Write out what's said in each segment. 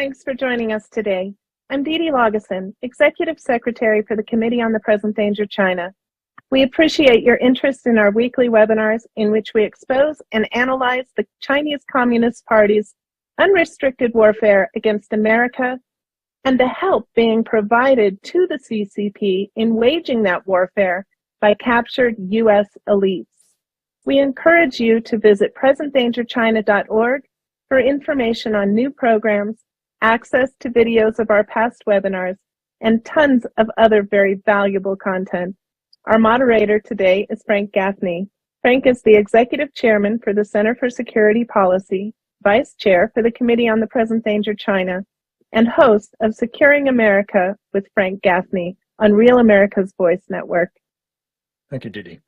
thanks for joining us today. I'm Dee Dee Lageson, Executive Secretary for the Committee on the Present Danger China. We appreciate your interest in our weekly webinars in which we expose and analyze the Chinese Communist Party's unrestricted warfare against America and the help being provided to the CCP in waging that warfare by captured U.S. elites. We encourage you to visit presentdangerchina.org for information on new programs, access to videos of our past webinars, and tons of other very valuable content. Our moderator today is Frank Gaffney. Frank is the Executive Chairman for the Center for Security Policy, Vice Chair for the Committee on the Present Danger China, and host of Securing America with Frank Gaffney on Real America's Voice Network. Thank you, Dee Dee.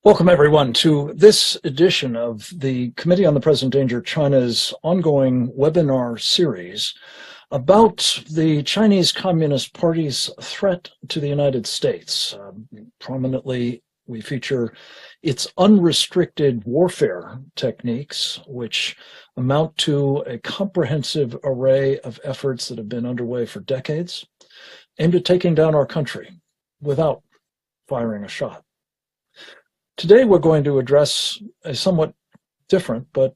Welcome, everyone, to this edition of the Committee on the Present Danger China's ongoing webinar series about the Chinese Communist Party's threat to the United States. Prominently, we feature its unrestricted warfare techniques, which amount to a comprehensive array of efforts that have been underway for decades, aimed at taking down our country without firing a shot. Today, we're going to address a somewhat different but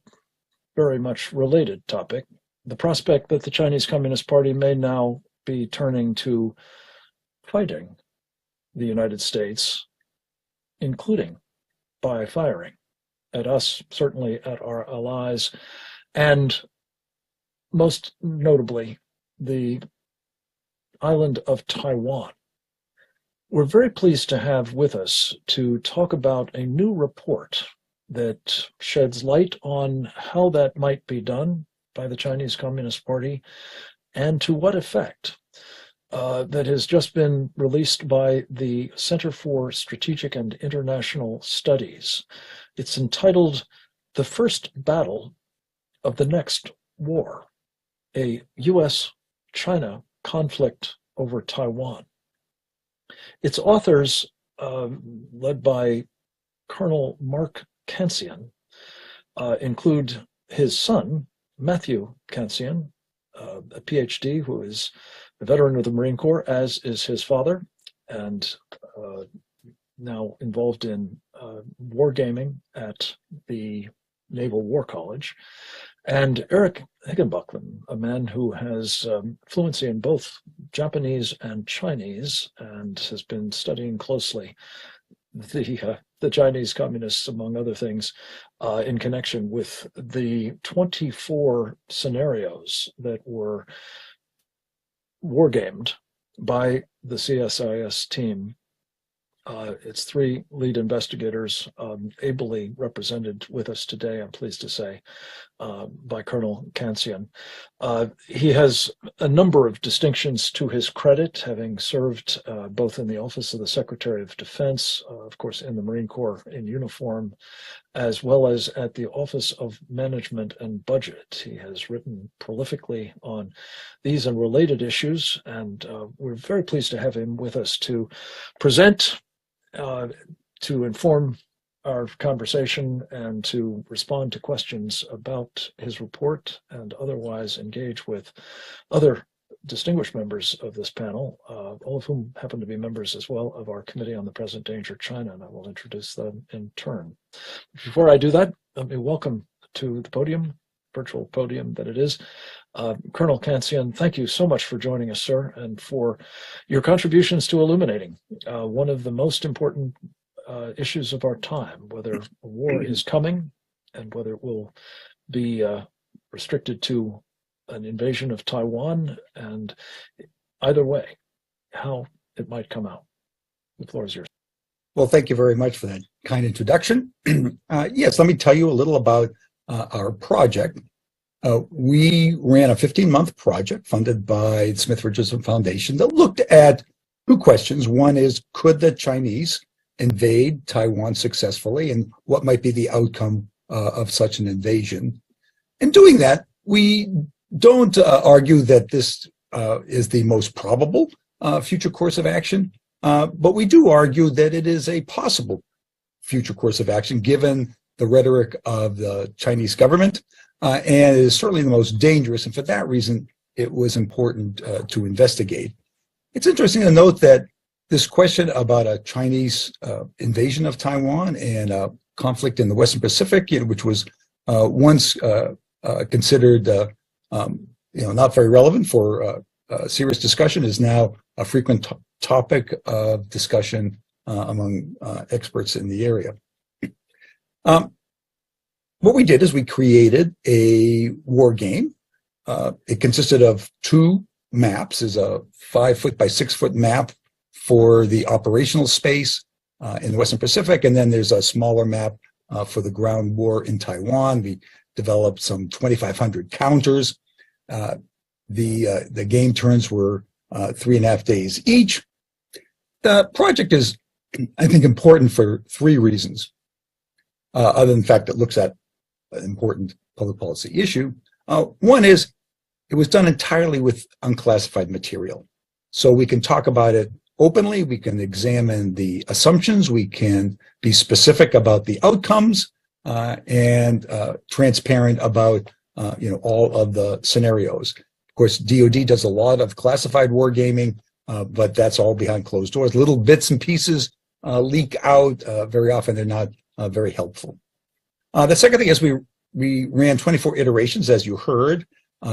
very much related topic, the prospect that the Chinese Communist Party may now be turning to fighting the United States, including by firing at us, certainly at our allies, and most notably, the island of Taiwan. We're very pleased to have with us to talk about a new report that sheds light on how that might be done by the Chinese Communist Party and to what effect. That has just been released by the Center for Strategic and International Studies. It's entitled The First Battle of the Next War, a U.S.-China conflict over Taiwan. Its authors, led by Colonel Mark Cancian, include his son, Matthew Cancian, a PhD who is a veteran of the Marine Corps, as is his father, and now involved in wargaming at the Naval War College, and Eric Higginbotham, a man who has fluency in both Japanese and Chinese and has been studying closely the Chinese communists, among other things, in connection with the 24 scenarios that were wargamed by the CSIS team. Its three lead investigators, ably represented with us today, I'm pleased to say, by Colonel Cancian. He has a number of distinctions to his credit, having served both in the Office of the Secretary of Defense, of course in the Marine Corps in uniform, as well as at the Office of Management and Budget. He has written prolifically on these and related issues, and we're very pleased to have him with us to present, to inform our conversation and to respond to questions about his report and otherwise engage with other distinguished members of this panel, all of whom happen to be members as well of our Committee on the Present Danger China, and I will introduce them in turn. Before I do that, let me welcome to the podium, virtual podium that it is, Colonel Cancian. Thank you so much for joining us, sir, and for your contributions to illuminating one of the most important issues of our time, whether a war is coming and whether it will be restricted to an invasion of Taiwan, and either way, how it might come out. The floor is yours. Well, thank you very much for that kind introduction. Yes, let me tell you a little about our project. We ran a 15-month project funded by the Smith Richardson Foundation that looked at two questions. One is, could the Chinese invade Taiwan successfully, and what might be the outcome of such an invasion? In doing that, we don't argue that this is the most probable future course of action, but we do argue that it is a possible future course of action given the rhetoric of the Chinese government, and it is certainly the most dangerous, and for that reason, it was important to investigate. It's interesting to note that this question about a Chinese invasion of Taiwan and a conflict in the Western Pacific, which was once considered not very relevant for serious discussion, is now a frequent topic of discussion among experts in the area. What we did is we created a war game. It consisted of 2 maps. There's a 5-foot by 6-foot map for the operational space in the Western Pacific, and then there's a smaller map for the ground war in Taiwan. We developed some 2,500 counters. The game turns were 3.5 days each. The project is, I think, important for 3 reasons. Other than the fact that it looks at an important public policy issue. One is it was done entirely with unclassified material. So we can talk about it openly, we can examine the assumptions, we can be specific about the outcomes, and transparent about all of the scenarios. Of course, DoD does a lot of classified wargaming, but that's all behind closed doors. Little bits and pieces leak out. Very often they're not very helpful. The second thing is we ran 24 iterations, as you heard,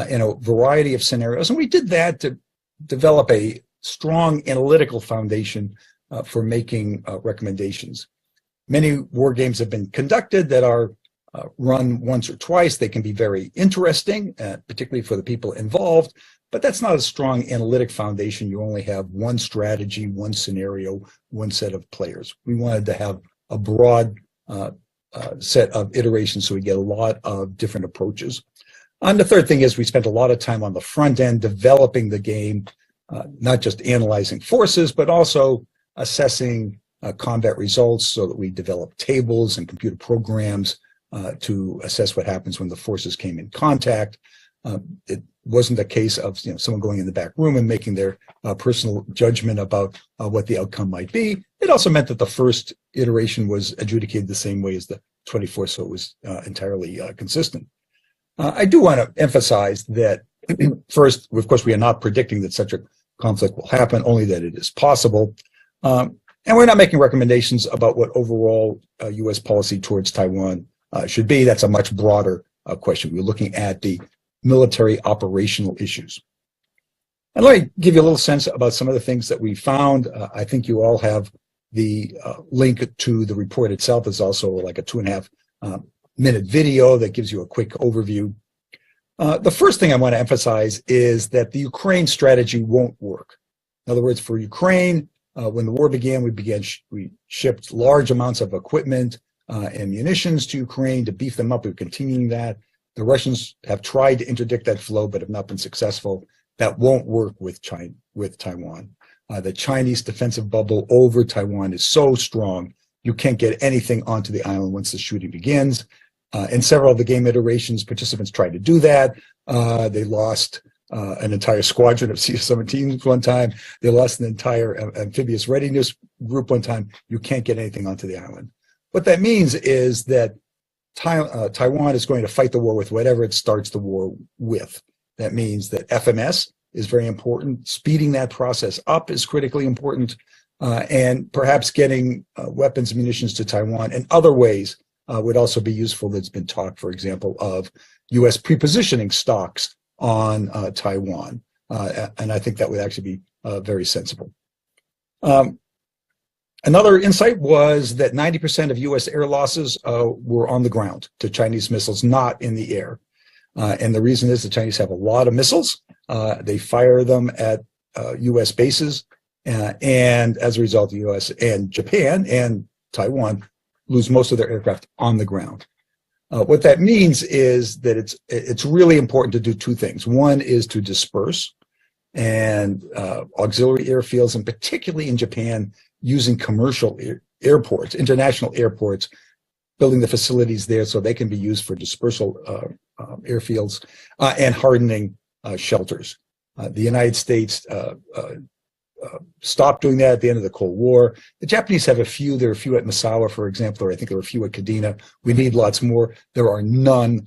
in a variety of scenarios, and we did that to develop a strong analytical foundation for making recommendations. Many war games have been conducted that are run once or twice. They can be very interesting, particularly for the people involved, but that's not a strong analytic foundation. You only have one strategy, one scenario, one set of players. We wanted to have a broad set of iterations so we get a lot of different approaches. And the third thing is we spent a lot of time on the front end developing the game, not just analyzing forces, but also assessing combat results, so that we developed tables and computer programs to assess what happens when the forces came in contact. It wasn't a case of someone going in the back room and making their personal judgment about what the outcome might be. It also meant that the first iteration was adjudicated the same way as the 24th, so it was entirely consistent. I do want to emphasize that first, of course, we are not predicting that such a conflict will happen, only that it is possible. And we're not making recommendations about what overall U.S. policy towards Taiwan should be. That's a much broader question. We're looking at the military operational issues. And let me give you a little sense about some of the things that we found. I think you all have the link to the report itself. It's also like a 2.5 minute video that gives you a quick overview. The first thing I want to emphasize is that the Ukraine strategy won't work. In other words, for Ukraine, when the war began, we shipped large amounts of equipment and munitions to Ukraine to beef them up. We're continuing that. The Russians have tried to interdict that flow, but have not been successful. That won't work with Taiwan. The Chinese defensive bubble over Taiwan is so strong, you can't get anything onto the island once the shooting begins. In several of the game iterations, participants tried to do that. They lost an entire squadron of CS-17s one time. They lost an entire amphibious readiness group one time. You can't get anything onto the island. What that means is that Taiwan is going to fight the war with whatever it starts the war with. That means that FMS is very important. Speeding that process up is critically important. And perhaps getting weapons and munitions to Taiwan in other ways would also be useful. There's been talk, for example, of U.S. prepositioning stocks on Taiwan. And I think that would actually be very sensible. Another insight was that 90% of U.S. air losses were on the ground to Chinese missiles, not in the air. And the reason is the Chinese have a lot of missiles. They fire them at U.S. bases. And as a result, the U.S. and Japan and Taiwan lose most of their aircraft on the ground. What that means is that it's really important to do 2 things. One is to disperse, and auxiliary airfields, and particularly in Japan, using commercial airports, international airports, building the facilities there so they can be used for dispersal airfields, and hardening shelters. The United States stopped doing that at the end of the Cold War. The Japanese have a few. There are a few at Misawa, for example, or I think there are a few at Kadena. We need lots more. There are none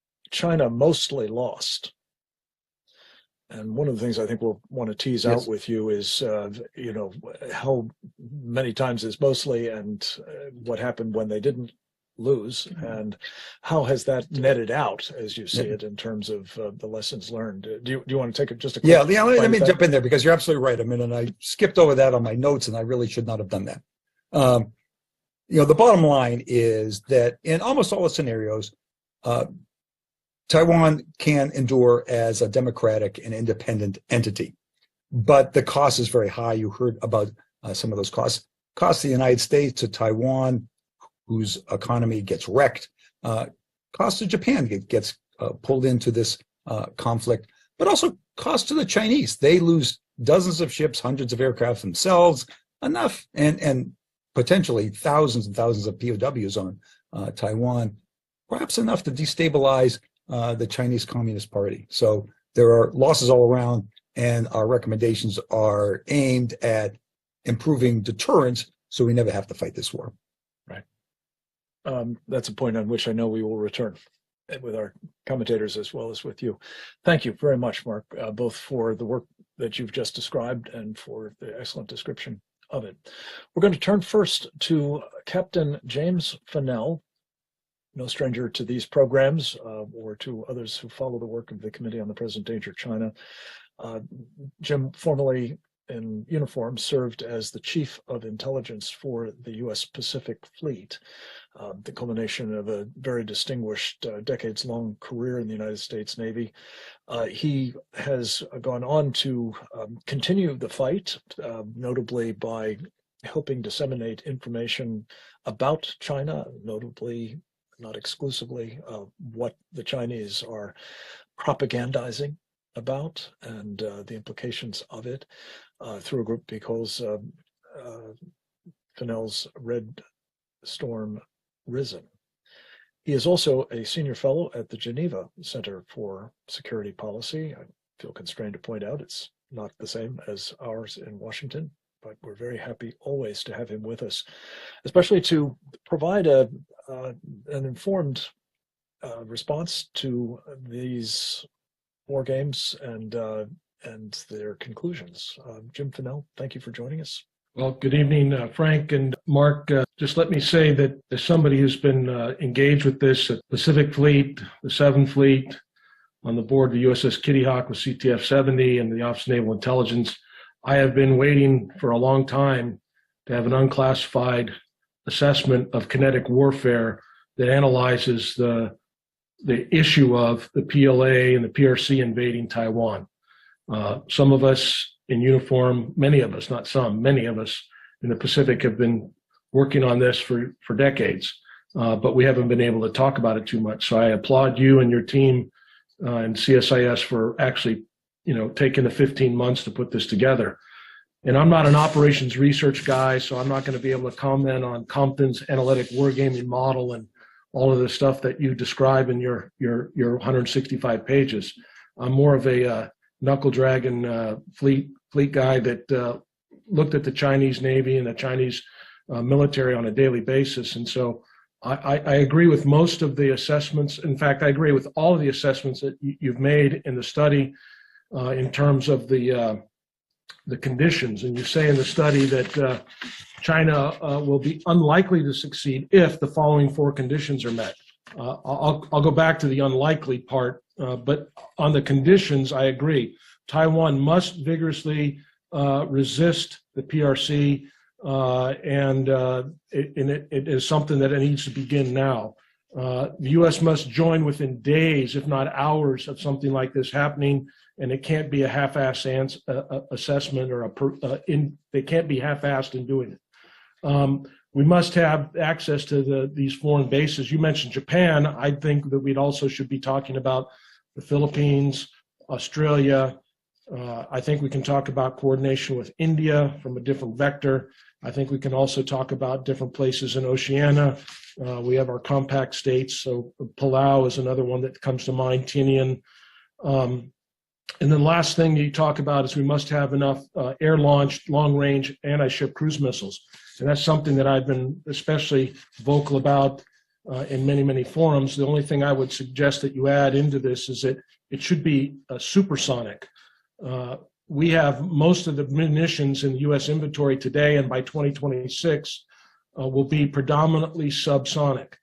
China mostly lost. And one of the things I think we'll want to tease out with you is, how many times is mostly, and what happened when they didn't lose, and how has that netted out as you see it in terms of the lessons learned. Do you want to take just a quick let me jump in there, because you're absolutely right. I mean, and I skipped over that on my notes, and I really should not have done that. The bottom line is that in almost all the scenarios, Taiwan can endure as a democratic and independent entity, but the cost is very high. You heard about some of those costs. Cost the United States to Taiwan, whose economy gets wrecked. Cost to Japan gets pulled into this conflict, but also cost to the Chinese. They lose dozens of ships, hundreds of aircraft themselves, enough, and potentially thousands and thousands of POWs on Taiwan, perhaps enough to destabilize the Chinese Communist Party. So there are losses all around, and our recommendations are aimed at improving deterrence so we never have to fight this war. Right. That's a point on which I know we will return with our commentators as well as with you. Thank you very much, Mark, both for the work that you've just described and for the excellent description of it. We're going to turn first to Captain James Fennell, no stranger to these programs or to others who follow the work of the Committee on the Present Danger China. Jim, formerly in uniform, served as the Chief of Intelligence for the U.S. Pacific Fleet, the culmination of a very distinguished decades-long career in the United States Navy. He has gone on to continue the fight, notably by helping disseminate information about China, notably, not exclusively, what the Chinese are propagandizing about and the implications of it through a group he calls Fennell's Red Storm Risen. He is also a senior fellow at the Geneva Center for Security Policy. I feel constrained to point out it's not the same as ours in Washington, but we're very happy always to have him with us, especially to provide an informed response to these war games and their conclusions. Jim Fennell, thank you for joining us. Well, good evening, Frank and Mark. Just let me say that as somebody who's been engaged with this at Pacific Fleet, the 7th Fleet, on the board of the USS Kitty Hawk with CTF-70 and the Office of Naval Intelligence, I have been waiting for a long time to have an unclassified assessment of kinetic warfare that analyzes the issue of the PLA and the PRC invading Taiwan. Some of us in uniform, many of us, not some, many of us in the Pacific have been working on this for decades, but we haven't been able to talk about it too much. So I applaud you and your team and CSIS for actually, taking the 15 months to put this together. And I'm not an operations research guy, so I'm not going to be able to comment on Compton's analytic wargaming model and all of the stuff that you describe in your 165 pages. I'm more of a knuckle dragon fleet guy that looked at the Chinese Navy and the Chinese military on a daily basis. And so I agree with most of the assessments. In fact, I agree with all of the assessments that you've made in the study in terms of the conditions. And you say in the study that China will be unlikely to succeed if the following 4 conditions are met. I'll go back to the unlikely part, but on the conditions, I agree. Taiwan must vigorously resist the PRC, and it is something that needs to begin now. The U.S. must join within days, if not hours, of something like this happening, and it can't be a half-assed assessment or they can't be half-assed in doing it. We must have access to these foreign bases. You mentioned Japan. I think that we also should be talking about the Philippines, Australia. I think we can talk about coordination with India from a different vector. I think we can also talk about different places in Oceania. We have our compact states, so Palau is another one that comes to mind, Tinian. And then last thing you talk about is we must have enough air-launched, long-range anti-ship cruise missiles. And that's something that I've been especially vocal about in many, many forums. The only thing I would suggest that you add into this is that it should be supersonic. We have most of the munitions in the U.S. inventory today, and by 2026 will be predominantly subsonic.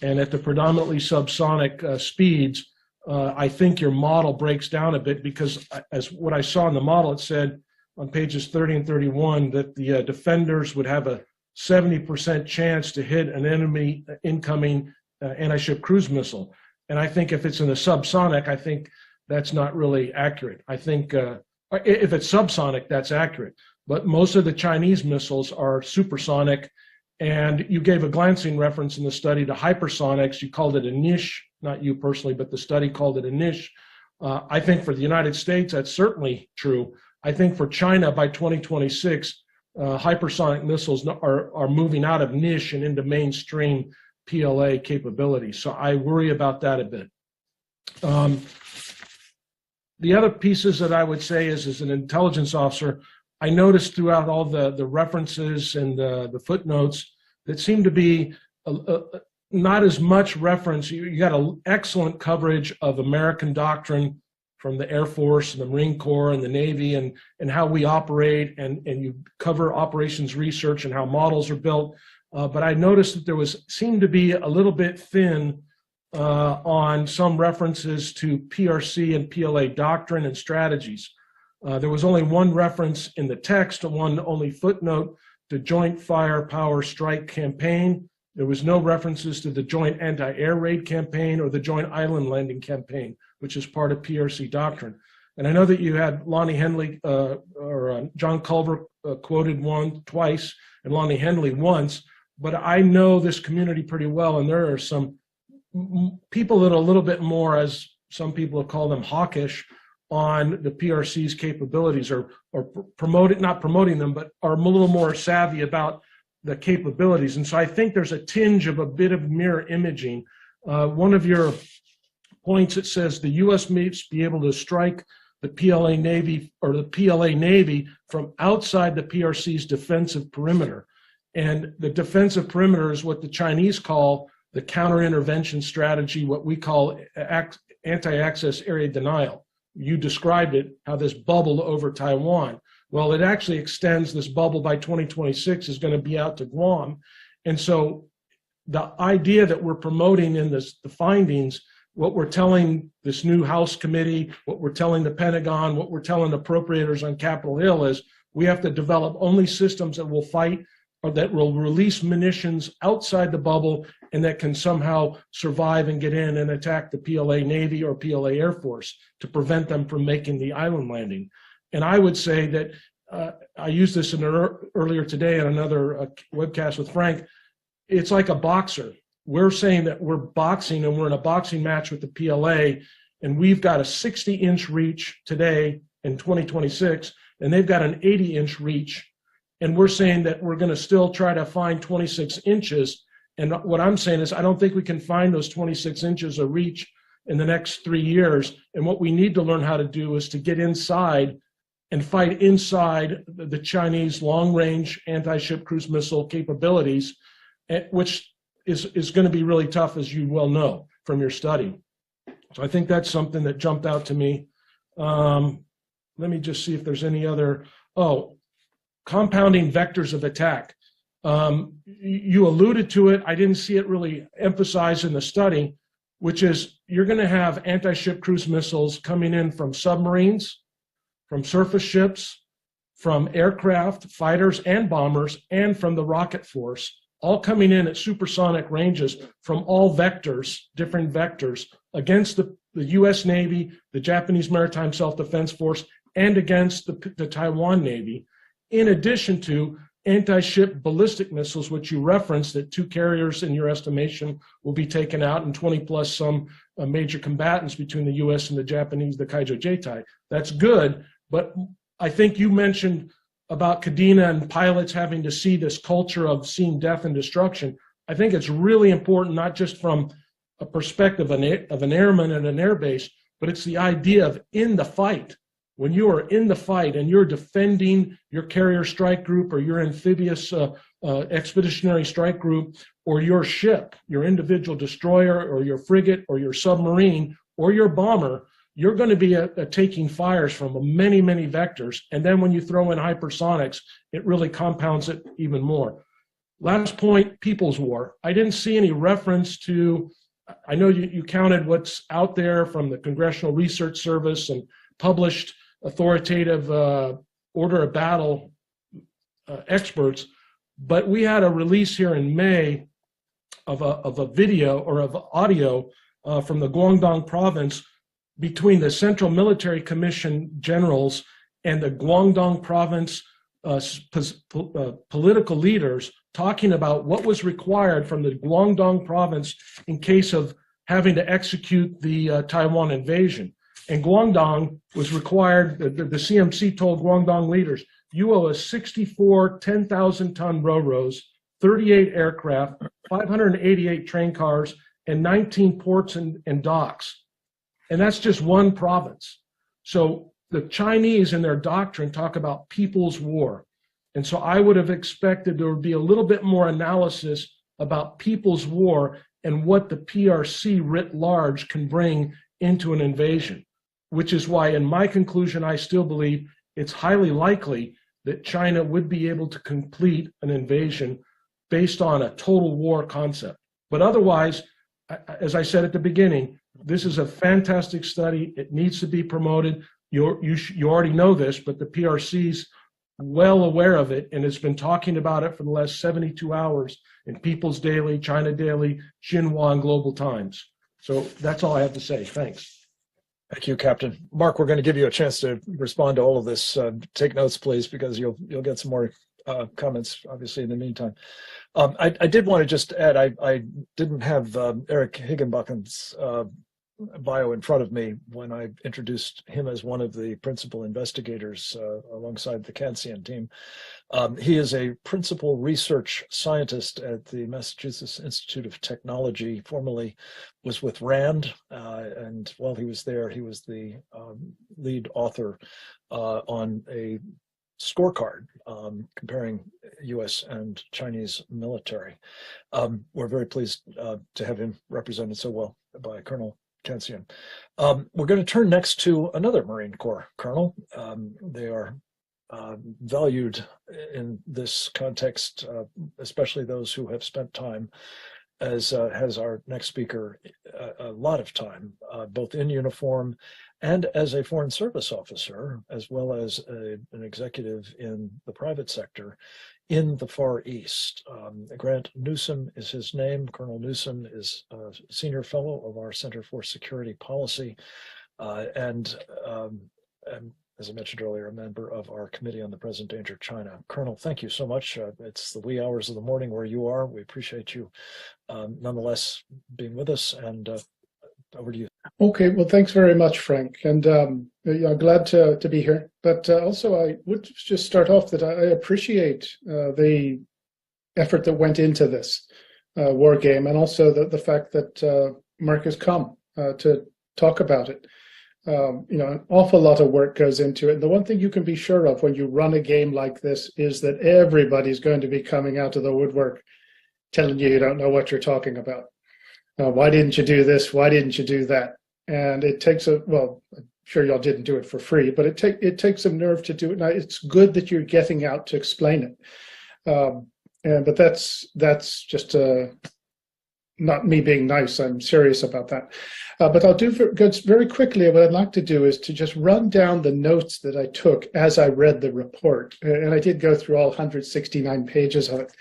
And at the predominantly subsonic speeds, I think your model breaks down a bit, because as what I saw in the model, it said on pages 30 and 31 that the defenders would have a 70% chance to hit an enemy incoming anti-ship cruise missile. And I think if it's in the subsonic, I think that's not really accurate. I think if it's subsonic, that's accurate. But most of the Chinese missiles are supersonic. And you gave a glancing reference in the study to hypersonics. You called it a niche, not you personally, but the study called it a niche. I think for the United States, that's certainly true. I think for China, by 2026, hypersonic missiles are moving out of niche and into mainstream PLA capability. So I worry about that a bit. The other pieces that I would say is, as an intelligence officer, I noticed throughout all the references and the footnotes that seem to be not as much reference. You got an excellent coverage of American doctrine from the Air Force and the Marine Corps and the Navy, and how we operate, and you cover operations research and how models are built. But I noticed that there seemed to be a little bit thin on some references to PRC and PLA doctrine and strategies. There was only one reference in the text, only footnote, to Joint Firepower Strike Campaign. There was no references to the Joint Anti-Air Raid Campaign or the Joint Island Landing Campaign, which is part of PRC doctrine. And I know that you had Lonnie Henley or John Culver quoted twice, and Lonnie Henley once, but I know this community pretty well, and there are some people that are a little bit more, as some people have called them, hawkish on the PRC's capabilities, or not promoting them, but are a little more savvy about the capabilities. And so I think there's a tinge of a bit of mirror imaging. One of your points, it says the U.S. may be able to strike the PLA Navy or the PLA Navy from outside the PRC's defensive perimeter. And the defensive perimeter is what the Chinese call the counter-intervention strategy, what we call anti-access area denial. You described it, how this bubble over Taiwan. Well, it actually extends. This bubble by 2026 is going to be out to Guam. And so the idea that we're promoting in the findings, what we're telling this new House committee, what we're telling the Pentagon, what we're telling appropriators on Capitol Hill is we have to develop only systems that will fight or that will release munitions outside the bubble and that can somehow survive and get in and attack the PLA Navy or PLA Air Force to prevent them from making the island landing. And I would say that I used this earlier today in another webcast with Frank. It's like a boxer. We're saying that we're boxing and we're in a boxing match with the PLA, and we've got a 60-inch reach today in 2026, and they've got an 80-inch reach. And we're saying that we're going to still try to find 26 inches. And what I'm saying is I don't think we can find those 26 inches of reach in the next 3 years. And what we need to learn how to do is to get inside and fight inside the Chinese long-range anti-ship cruise missile capabilities, which is going to be really tough, as you well know from your study. So I think that's something that jumped out to me. Let me just see if there's any other. Compounding vectors of attack. You alluded to it. I didn't see it really emphasized in the study, which is you're going to have anti-ship cruise missiles coming in from submarines, from surface ships, from aircraft, fighters and bombers, and from the rocket force, all coming in at supersonic ranges from all vectors, different vectors, against the U.S. Navy, the Japanese Maritime Self-Defense Force, and against the Taiwan Navy, in addition to anti-ship ballistic missiles, which you referenced, that 2 carriers in your estimation will be taken out, and 20 plus some major combatants between the U.S. and the Japanese, the Kaijo Jeitai. That's good, but I think you mentioned about Kadena and pilots having to see this culture of seeing death and destruction. I think it's really important, not just from a perspective of an airman at an airbase, but it's the idea of in the fight. When you are in the fight and you're defending your carrier strike group or your amphibious expeditionary strike group or your ship, your individual destroyer or your frigate or your submarine or your bomber, you're going to be taking fires from many, many vectors. And then when you throw in hypersonics, it really compounds it even more. Last point, people's war. I didn't see any reference to, I know you counted what's out there from the Congressional Research Service and published authoritative order of battle experts, but we had a release here in May of a video or of audio from the Guangdong province between the Central Military Commission generals and the Guangdong province political leaders talking about what was required from the Guangdong province in case of having to execute the Taiwan invasion. And Guangdong was required, the CMC told Guangdong leaders, you owe us 64 10,000-ton ro-ros, 38 aircraft, 588 train cars, and 19 ports and docks. And that's just one province. So the Chinese in their doctrine talk about people's war. And so I would have expected there would be a little bit more analysis about people's war and what the PRC writ large can bring into an invasion, which is why in my conclusion, I still believe it's highly likely that China would be able to complete an invasion based on a total war concept. But otherwise, as I said at the beginning, this is a fantastic study. It needs to be promoted. You already know this, but the PRC's well aware of it and has been talking about it for the last 72 hours in People's Daily, China Daily, Xinhua, and Global Times. So that's all I have to say. Thanks. Thank you, Captain. Mark, we're going to give you a chance to respond to all of this. Take notes, please, because you'll get some more comments, obviously, in the meantime. I did want to just add, I didn't have Eric Higginbotham's bio in front of me when I introduced him as one of the principal investigators alongside the Kansian team. He is a principal research scientist at the Massachusetts Institute of Technology, formerly was with RAND, and while he was there, he was the lead author on a scorecard comparing U.S. and Chinese military. We're very pleased to have him represented so well by Colonel Kansian. We're going to turn next to another Marine Corps colonel. They are valued in this context, especially those who have spent time, as has our next speaker, a lot of time, both in uniform and as a foreign service officer, as well as an executive in the private sector in the Far East. Grant Newsom is his name. Colonel Newsom is a senior fellow of our Center for Security Policy and as I mentioned earlier, a member of our Committee on the Present Danger China. Colonel, thank you so much. It's the wee hours of the morning where you are. We appreciate you nonetheless being with us, and over to you. Okay, well, thanks very much, Frank, and I'm glad to be here. But also, I would just start off that I appreciate the effort that went into this war game, and also the fact that Mark has come to talk about it. An awful lot of work goes into it. And the one thing you can be sure of when you run a game like this is that everybody's going to be coming out of the woodwork telling you don't know what you're talking about. Why didn't you do this? Why didn't you do that? And it takes I'm sure y'all didn't do it for free, but it takes some nerve to do it. Now, it's good that you're getting out to explain it. But that's just not me being nice. I'm serious about that. But I'll do very quickly. What I'd like to do is to just run down the notes that I took as I read the report. And I did go through all 169 pages of it.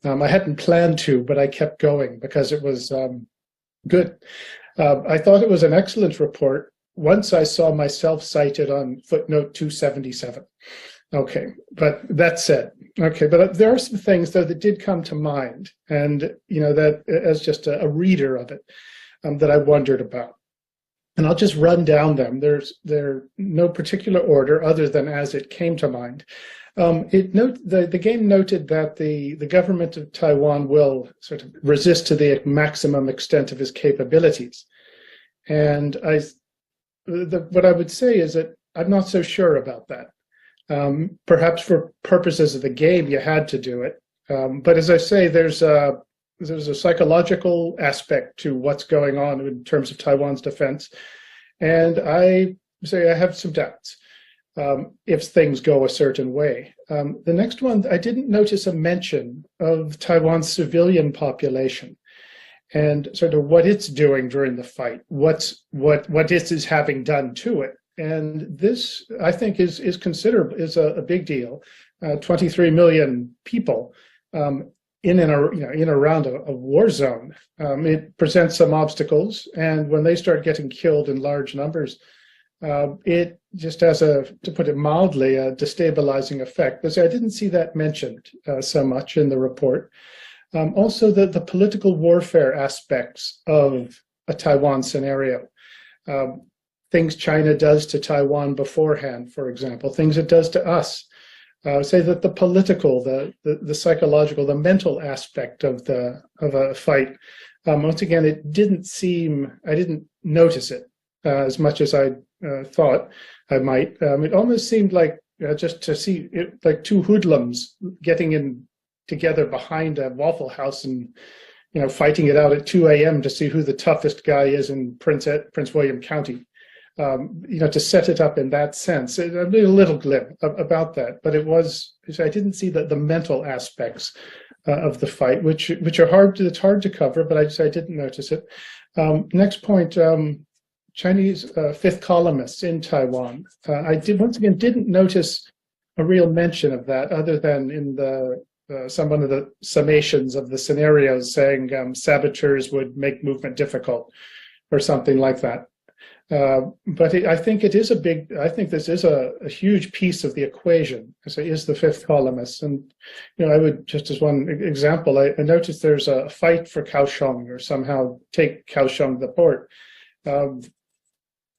I hadn't planned to, but I kept going because it was good. I thought it was an excellent report once I saw myself cited on footnote 277. Okay, but that said, okay, but there are some things though that did come to mind, and that as just a reader of it, that I wondered about, and I'll just run down them. They're no particular order other than as it came to mind. The game noted that the government of Taiwan will sort of resist to the maximum extent of its capabilities, and what I would say is that I'm not so sure about that. Perhaps for purposes of the game, you had to do it. But as I say, there's there's a psychological aspect to what's going on in terms of Taiwan's defense, and I say I have some doubts if things go a certain way. The next one, I didn't notice a mention of Taiwan's civilian population and sort of what it's doing during the fight, what it is having done to it. And this, I think, is considerable, is a big deal. 23 million people in and around a war zone. It presents some obstacles, and when they start getting killed in large numbers, it just has to put it mildly, a destabilizing effect. But I didn't see that mentioned so much in the report. Also, the political warfare aspects of a Taiwan scenario. Things China does to Taiwan beforehand, for example, things it does to us. Say that the political, the psychological, the mental aspect of a fight. Once again, I didn't notice it as much as I thought I might. It almost seemed like just to see it, like two hoodlums getting in together behind a Waffle House and fighting it out at 2 a.m. to see who the toughest guy is in Prince William County. To set it up in that sense, a little glib about that, but I didn't see the mental aspects of the fight, which are hard. It's hard to cover, but I didn't notice it. Next point. Chinese fifth columnists in Taiwan. I didn't notice a real mention of that, other than in one of the summations of the scenarios saying saboteurs would make movement difficult, or something like that. But I think it is I think this is a huge piece of the equation. So is the fifth columnist, and I would, just as one example, I noticed there's a fight for Kaohsiung, or somehow take Kaohsiung, the port.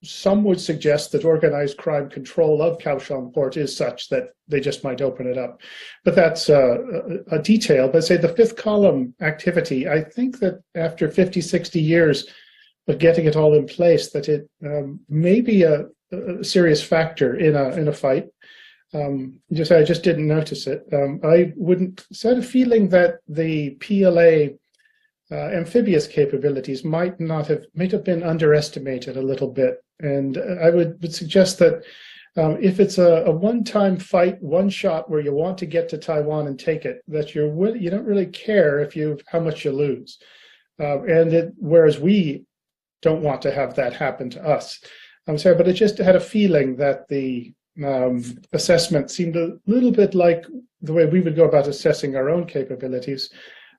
Some would suggest that organized crime control of Kaohsiung port is such that they just might open it up. But that's a detail. But say the fifth column activity, I think that after 50, 60 years of getting it all in place, that it may be a serious factor in a fight. I just didn't notice it. I had a feeling that the PLA amphibious capabilities might have been underestimated a little bit. And I would suggest that if it's a one-time fight, one shot where you want to get to Taiwan and take it, that you don't really care how much you lose. Whereas we don't want to have that happen to us. I'm sorry, but I just had a feeling that the assessment seemed a little bit like the way we would go about assessing our own capabilities.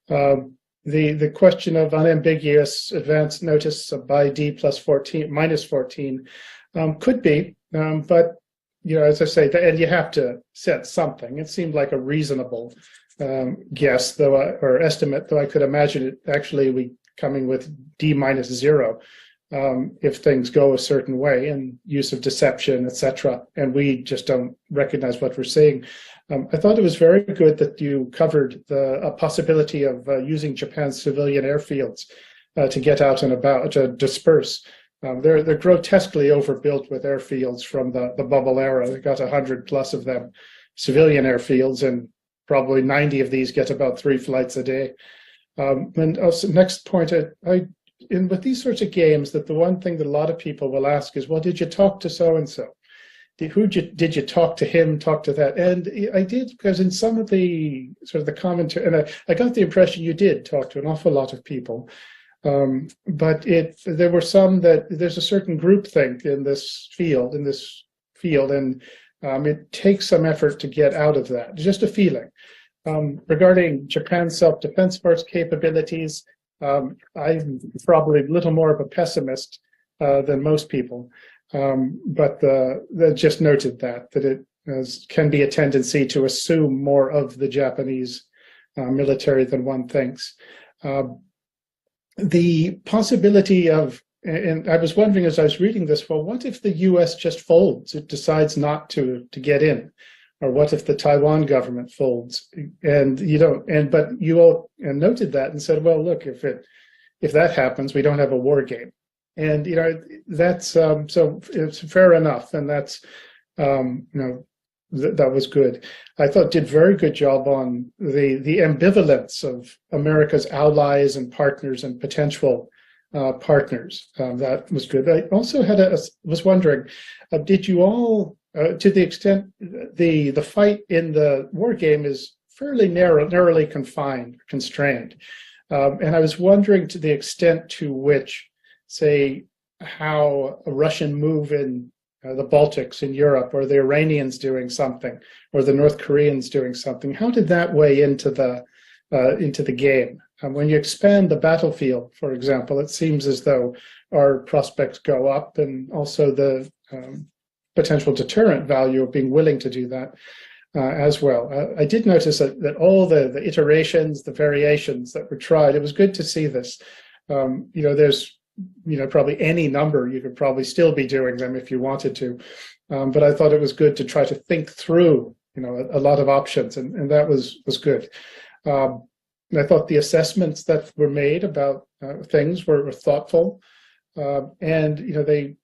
The question of unambiguous advance notice by D plus 14, minus 14 could be, but as I say, and you have to set something. It seemed like a reasonable guess, or estimate, though I could imagine it actually coming with D minus 0 if things go a certain way, and use of deception, etc. And we just don't recognize what we're seeing. I thought it was very good that you covered a possibility of using Japan's civilian airfields to get out and about, to disperse. They're grotesquely overbuilt with airfields from the bubble era. They've got 100 plus of them, civilian airfields, and probably 90 of these get about 3 flights a day. And also, next point, with these sorts of games, that the one thing that a lot of people will ask is, well, did you talk to so-and-so? Did you talk to him, talk to that? And I did, because in some of the sort of the commentary, and I got the impression you did talk to an awful lot of people. But there were some that there's a certain groupthink in this field, and it takes some effort to get out of that. Just a feeling. Regarding Japan's self-defense force capabilities, I'm probably a little more of a pessimist than most people. But they just noted that it can be a tendency to assume more of the Japanese military than one thinks. The possibility of, and I was wondering as I was reading this, well, what if the U.S. just folds? It decides not to get in, or what if the Taiwan government folds? And but you all noted that and said, well, look, if that happens, we don't have a war game. And that's so it's fair enough, and that's that was good. I thought did very good job on the ambivalence of America's allies and partners and potential partners. That was good. I also was wondering, did you all, to the extent the fight in the war game is fairly narrowly constrained, and I was wondering to the extent to which, say, how a Russian move in the Baltics in Europe, or the Iranians doing something, or the North Koreans doing something, how did that weigh into the game? When you expand the battlefield, for example, it seems as though our prospects go up, and also the potential deterrent value of being willing to do that as well. I did notice that all the iterations, the variations that were tried, it was good to see this. There's probably any number, you could probably still be doing them if you wanted to. But I thought it was good to try to think through, a lot of options, and that was good. I thought the assessments that were made about things were thoughtful, and they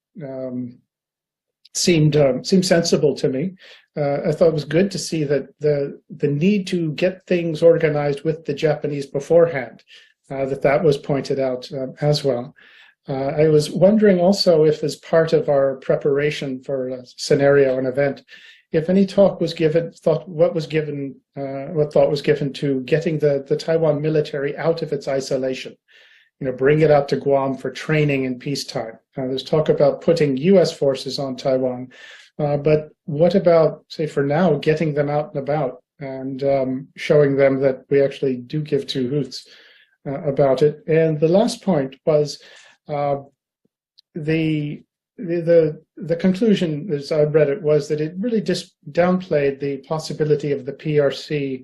seemed sensible to me. I thought it was good to see that the need to get things organized with the Japanese beforehand, that was pointed out as well. I was wondering also if, as part of our preparation for a scenario, an event, if any thought was given to getting the Taiwan military out of its isolation, bring it out to Guam for training in peacetime. There's talk about putting U.S. forces on Taiwan, but what about, say, for now, getting them out and about and showing them that we actually do give two hoots about it? And the last point was the conclusion, as I read it, was that it really just downplayed the possibility of the PRC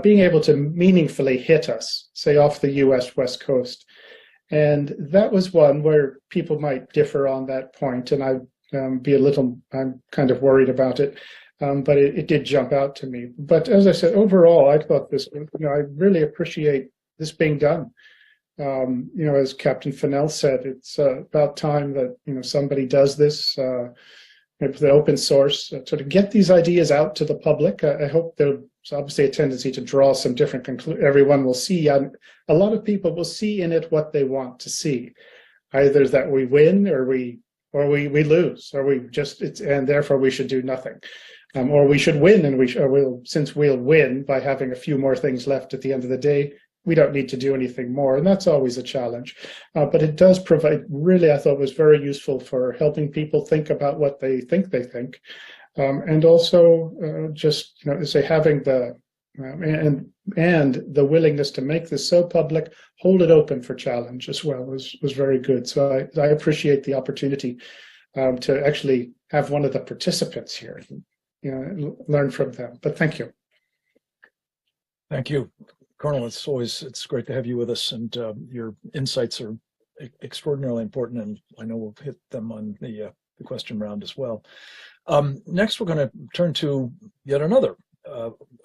being able to meaningfully hit us, say, off the U.S. West Coast. And that was one where people might differ on that point, and I'm kind of worried about it, but it did jump out to me. But as I said, overall, I thought this, I really appreciate this being done. As Captain Fennell said, it's about time that somebody does this with the open source to get these ideas out to the public. I hope there's obviously a tendency to draw some different conclusions. Everyone will see, a lot of people will see in it what they want to see, either that we win or we lose, or and therefore we should do nothing, or we should win and since we'll win by having a few more things left at the end of the day, we don't need to do anything more, and that's always a challenge. But it does provide, really, I thought was very useful for helping people think about what they think, and also just say having the and the willingness to make this so public, hold it open for challenge as well was very good. So I appreciate the opportunity to actually have one of the participants here, learn from them. But thank you. Thank you, Colonel. It's great to have you with us, and your insights are extraordinarily important, and I know we'll hit them on the question round as well. Next, we're going to turn to yet another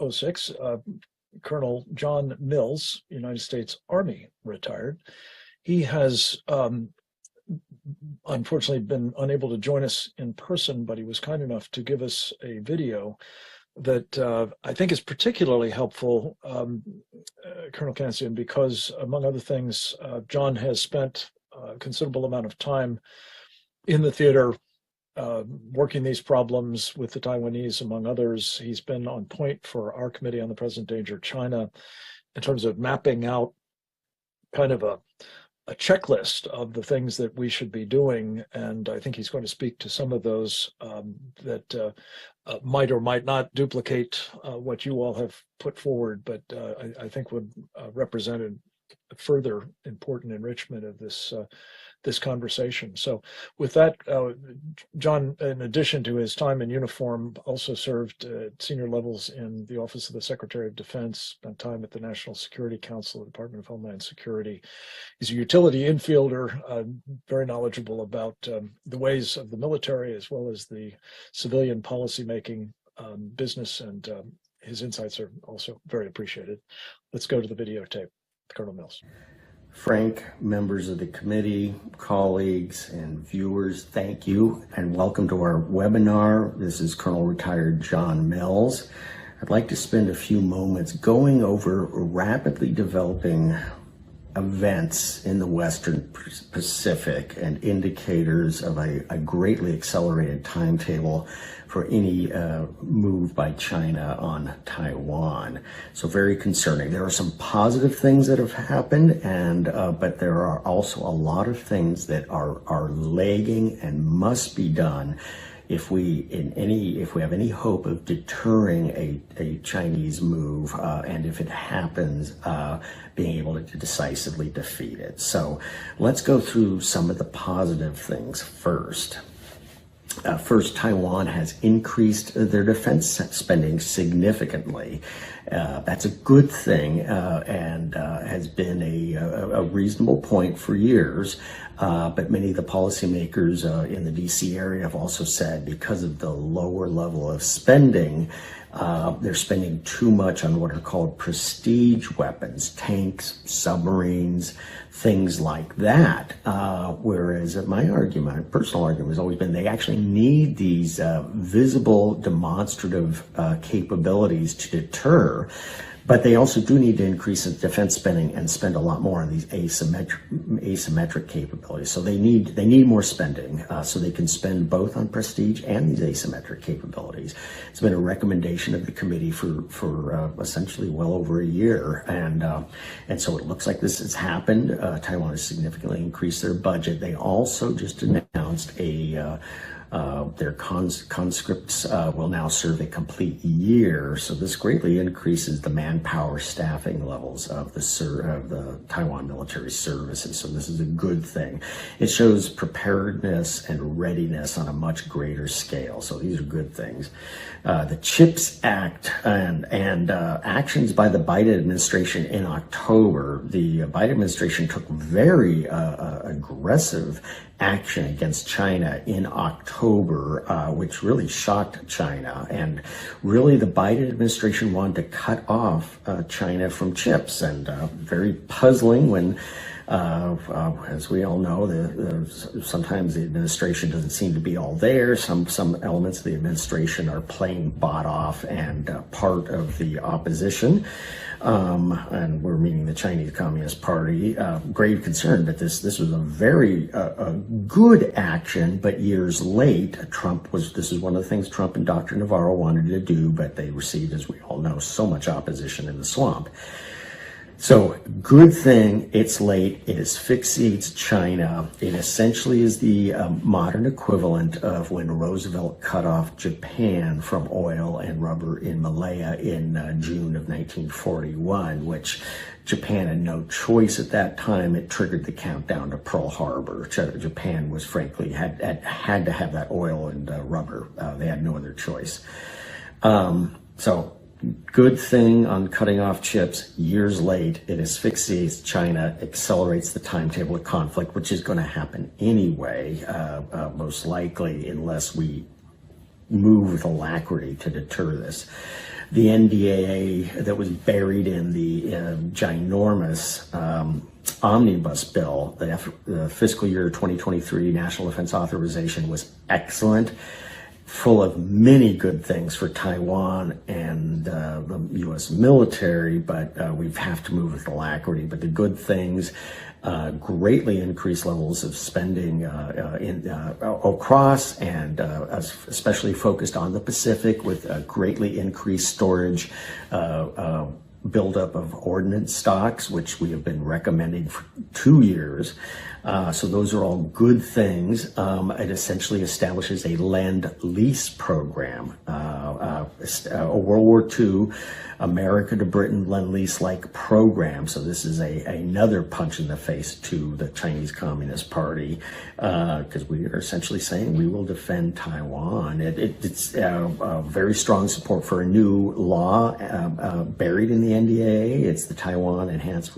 06, Colonel John Mills, United States Army retired. He has unfortunately been unable to join us in person, but he was kind enough to give us a video that I think is particularly helpful, Colonel Cancian, because among other things, John has spent a considerable amount of time in the theater working these problems with the Taiwanese, among others. He's been on point for our Committee on the Present Danger China in terms of mapping out kind of a checklist of the things that we should be doing, and I think he's going to speak to some of those that might or might not duplicate what you all have put forward, but I think would represent a further important enrichment of this this conversation. So with that, John, in addition to his time in uniform, also served at senior levels in the Office of the Secretary of Defense, spent time at the National Security Council, the Department of Homeland Security. He's a utility infielder, very knowledgeable about the ways of the military as well as the civilian policymaking business, and his insights are also very appreciated. Let's go to the videotape. Colonel Mills. Frank, members of the committee, colleagues, and viewers, thank you and welcome to our webinar. This is Colonel Retired John Mills. I'd like to spend a few moments going over rapidly developing events in the Western Pacific and indicators of a greatly accelerated timetable for any move by China on Taiwan. So very concerning. There are some positive things that have happened, and but there are also a lot of things that are lagging and must be done if we have any hope of deterring a Chinese move, and if it happens, being able to decisively defeat it. So let's go through some of the positive things first. First, Taiwan has increased their defense spending significantly. That's a good thing, and has been a reasonable point for years. But many of the policymakers in the DC area have also said because of the lower level of spending, they're spending too much on what are called prestige weapons, tanks, submarines, things like that. Whereas my argument, personal argument, has always been they actually need these visible, demonstrative capabilities to deter. But they also do need to increase defense spending and spend a lot more on these asymmetric capabilities. So they need more spending so they can spend both on prestige and these asymmetric capabilities. It's been a recommendation of the committee for essentially well over a year, and so it looks like this has happened. Taiwan has significantly increased their budget. They also just announced their conscripts will now serve a complete year, so this greatly increases the manpower staffing levels of the Taiwan military services. So this is a good thing. It shows preparedness and readiness on a much greater scale. So these are good things. The CHIPS Act and actions by the Biden administration in October. The Biden administration took very aggressive action against China in October, which really shocked China. And really the Biden administration wanted to cut off China from chips, and very puzzling when, as we all know, sometimes the administration doesn't seem to be all there. Some elements of the administration are plain bought off and part of the opposition. And we're meeting the Chinese Communist Party. Grave concern that this was a very good action, but years late. This is one of the things Trump and Dr. Navarro wanted to do, but they received, as we all know, so much opposition in the swamp. So good thing, it's late, it asphyxiates China. It essentially is the modern equivalent of when Roosevelt cut off Japan from oil and rubber in Malaya in June of 1941, which Japan had no choice at that time. It triggered the countdown to Pearl Harbor. Japan was frankly had to have that oil and rubber. They had no other choice. So good thing on cutting off chips. Years late, it asphyxiates China, accelerates the timetable of conflict, which is going to happen anyway, most likely, unless we move with alacrity to deter this. The NDAA that was buried in the ginormous omnibus bill, the fiscal year 2023 National Defense Authorization, was excellent, full of many good things for Taiwan and the U.S. military, but we have to move with alacrity. But the good things, greatly increased levels of spending across, and especially focused on the Pacific, with greatly increased storage, buildup of ordnance stocks, which we have been recommending for 2 years. So those are all good things. It essentially establishes a lend-lease program, a World War II America to Britain lend-lease-like program. So this is another punch in the face to the Chinese Communist Party, because we are essentially saying we will defend Taiwan. It's very strong support for a new law buried in the NDAA. It's the Taiwan Enhanced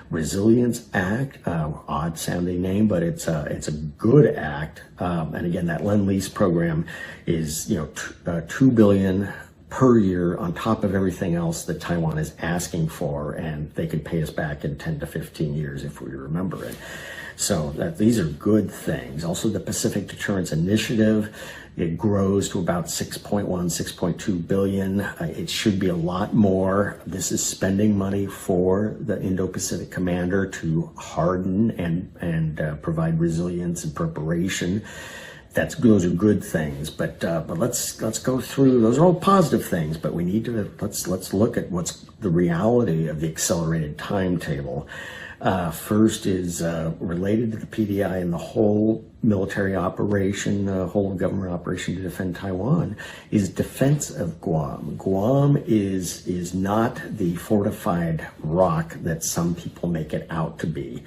Resilience Act, odd sounding name, but it's a good act. And again, that lend-lease program is $2 billion per year on top of everything else that Taiwan is asking for, and they could pay us back in 10 to 15 years if we remember it. So these are good things. Also, the Pacific Deterrence Initiative, it grows to about 6.1, 6.2 billion. It should be a lot more. This is spending money for the Indo-Pacific Commander to harden and provide resilience and preparation. Those are good things, but let's go through. Those are all positive things, but we need to let's look at what's the reality of the accelerated timetable. First is related to the PDI and the whole military operation, whole government operation to defend Taiwan, is defense of Guam. Guam is not the fortified rock that some people make it out to be.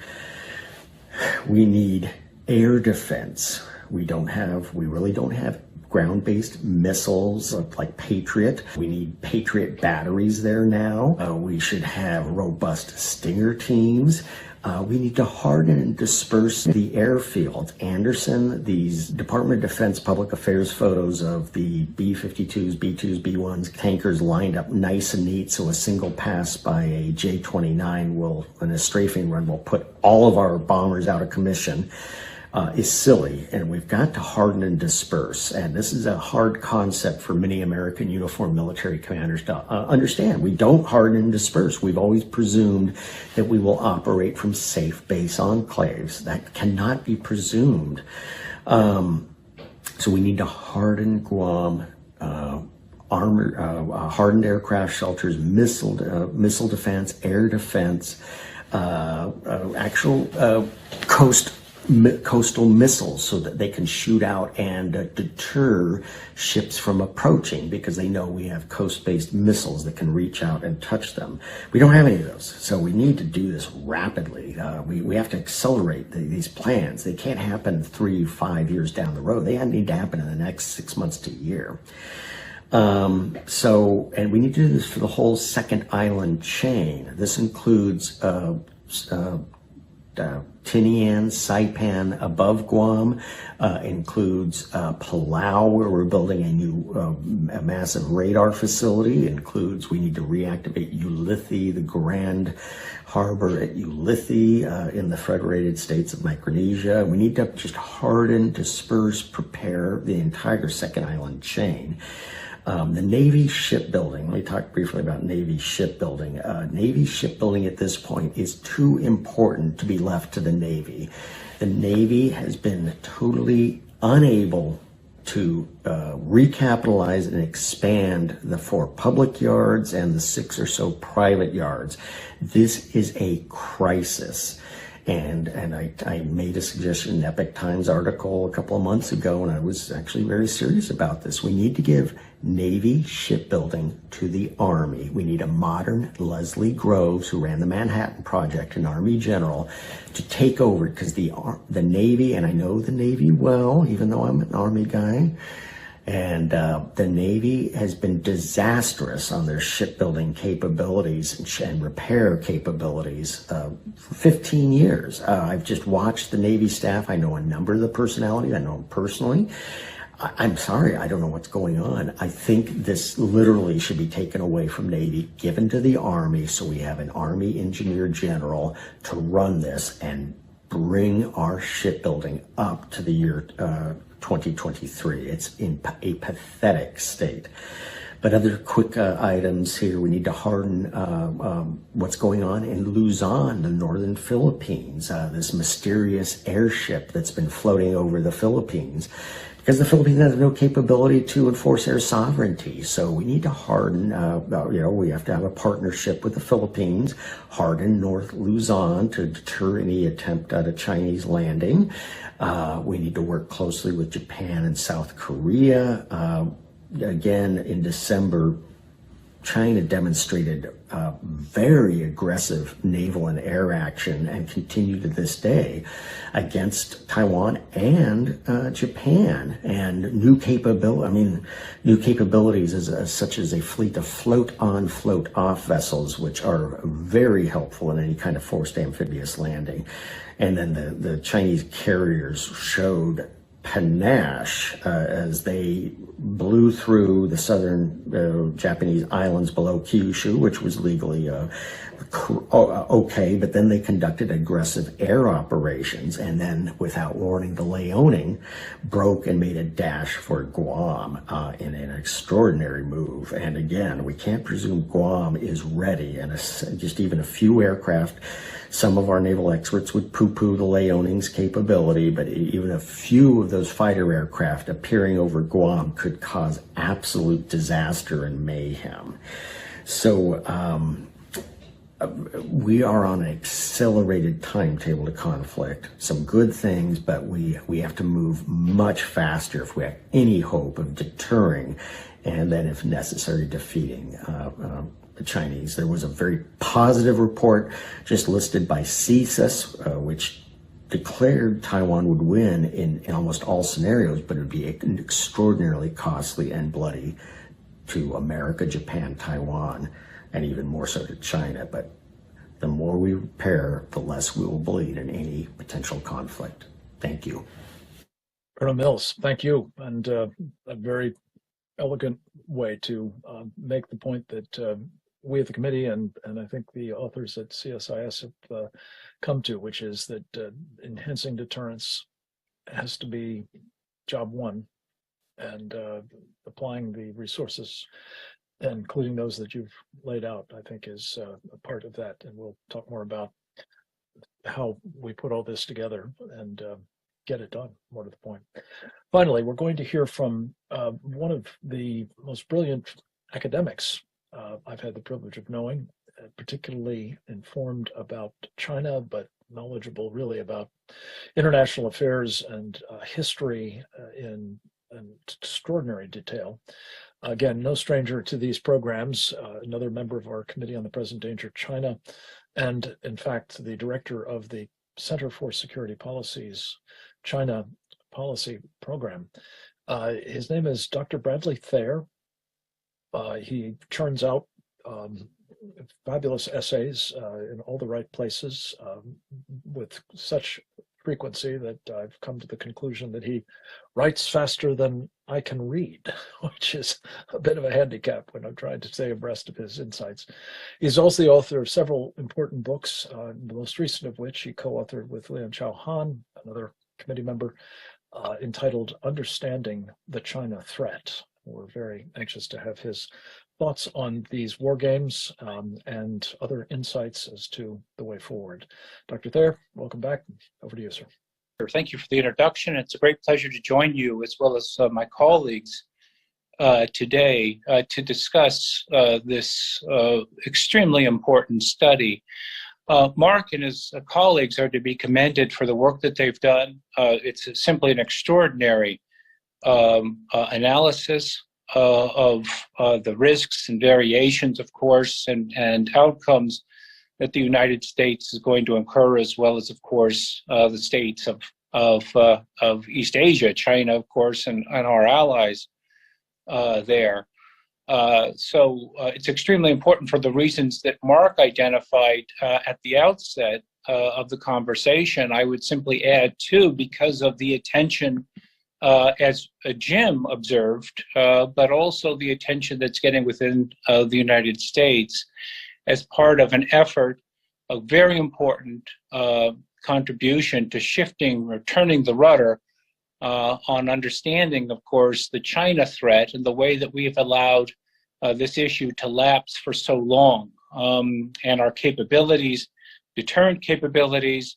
We need air defense. We really don't have ground-based missiles like Patriot. We need Patriot batteries there now. We should have robust Stinger teams. We need to harden and disperse the airfield. Anderson, these Department of Defense public affairs photos of the B-52s, B-2s, B-1s, tankers lined up nice and neat, so a single pass by a J-29 in a strafing run will put all of our bombers out of commission. Is silly, and we've got to harden and disperse. And this is a hard concept for many American uniformed military commanders to understand. We don't harden and disperse. We've always presumed that we will operate from safe base enclaves. That cannot be presumed. So we need to harden Guam, hardened aircraft shelters, missile defense, air defense, coastal missiles so that they can shoot out and deter ships from approaching, because they know we have coast-based missiles that can reach out and touch them. We don't have any of those, so we need to do this rapidly. We have to accelerate these plans. They can't happen 3-5 years down the road. They need to happen in the next 6 months to a year. And we need to do this for the whole second island chain. This includes Tinian, Saipan above Guam, includes Palau, where we're building a massive radar facility. It includes, we need to reactivate Ulithi, the grand harbor at Ulithi in the Federated States of Micronesia. We need to just harden, disperse, prepare the entire second island chain. The Navy shipbuilding, let me talk briefly about Navy shipbuilding. Navy shipbuilding at this point is too important to be left to the Navy. The Navy has been totally unable to recapitalize and expand the 4 public yards and the 6 or so private yards. This is a crisis. And I made a suggestion in Epoch Times article a couple of months ago, and I was actually very serious about this. We need to give Navy shipbuilding to the Army. We need a modern Leslie Groves, who ran the Manhattan Project, an Army general, to take over, because the Navy, and I know the Navy well, even though I'm an Army guy, and the Navy has been disastrous on their shipbuilding capabilities and repair capabilities for 15 years. I've just watched the Navy staff. I know a number of the personalities. I know them personally. I'm sorry, I don't know what's going on. I think this literally should be taken away from Navy, given to the Army, so we have an Army engineer general to run this and bring our shipbuilding up to the year 2023. It's in a pathetic state. But other quick items here, we need to harden what's going on in Luzon, the northern Philippines, this mysterious airship that's been floating over the Philippines, because the Philippines has no capability to enforce air sovereignty. So we need to harden, we have to have a partnership with the Philippines, harden North Luzon to deter any attempt at a Chinese landing. We need to work closely with Japan and South Korea. Again, in December, China demonstrated very aggressive naval and air action, and continue to this day, against Taiwan and Japan. And new capabilities such as a fleet of float-on, float-off vessels, which are very helpful in any kind of forced amphibious landing. And then the Chinese carriers showed panache as they blew through the southern Japanese islands below Kyushu, which was legally okay, but then they conducted aggressive air operations, and then, without warning, the Liaoning broke and made a dash for Guam in an extraordinary move. And again, we can't presume Guam is ready, and just even a few aircraft. Some of our naval experts would poo-poo the Liaoning's capability, but even a few of those fighter aircraft appearing over Guam could cause absolute disaster and mayhem. So we are on an accelerated timetable to conflict. Some good things, but we have to move much faster if we have any hope of deterring and then, if necessary, defeating the Chinese. There was a very positive report just listed by CSIS, which declared Taiwan would win in almost all scenarios, but it would be extraordinarily costly and bloody to America, Japan, Taiwan, and even more so to China. But the more we prepare, the less we will bleed in any potential conflict. Thank you. Colonel Mills, thank you. And a very elegant way to make the point that we at the committee and I think the authors at CSIS have come to, which is that enhancing deterrence has to be job one, and applying the resources, including those that you've laid out, I think is a part of that. And we'll talk more about how we put all this together and get it done, more to the point. Finally, we're going to hear from one of the most brilliant academics I've had the privilege of knowing, particularly informed about China, but knowledgeable really about international affairs and history in extraordinary detail. Again, no stranger to these programs, another member of our Committee on the Present Danger of China, and in fact, the director of the Center for Security Policy's China Policy Program. His name is Dr. Bradley Thayer. He churns out fabulous essays in all the right places with such frequency that I've come to the conclusion that he writes faster than I can read, which is a bit of a handicap when I'm trying to stay abreast of his insights. He's also the author of several important books, the most recent of which he co-authored with Lian Chao Han, another committee member, entitled Understanding the China Threat. We're very anxious to have his thoughts on these war games and other insights as to the way forward. Dr. Thayer, welcome back. Over to you, sir. Thank you for the introduction. It's a great pleasure to join you as well as my colleagues today to discuss this extremely important study. Mark and his colleagues are to be commended for the work that they've done. It's simply an extraordinary analysis of the risks and variations, of course, and outcomes that the United States is going to incur, as well as, of course, the states of East Asia, China, of course, and our allies there. So it's extremely important for the reasons that Mark identified at the outset of the conversation. I would simply add, too, because of the attention, as Jim observed, but also the attention that's getting within the United States as part of an effort, a very important contribution to shifting or turning the rudder on understanding, of course, the China threat and the way that we have allowed this issue to lapse for so long, and our capabilities, deterrent capabilities,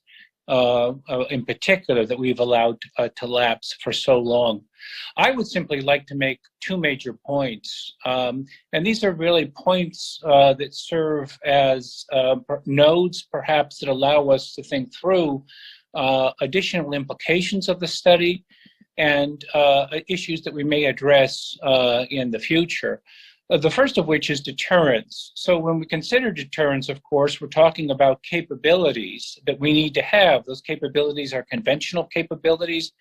in particular, that we've allowed to lapse for so long. I would simply like to make two major points, and these are really points that serve as nodes, perhaps, that allow us to think through additional implications of the study and issues that we may address in the future. The first of which is deterrence. So when we consider deterrence, of course, we're talking about capabilities that we need to have. Those capabilities are conventional capabilities,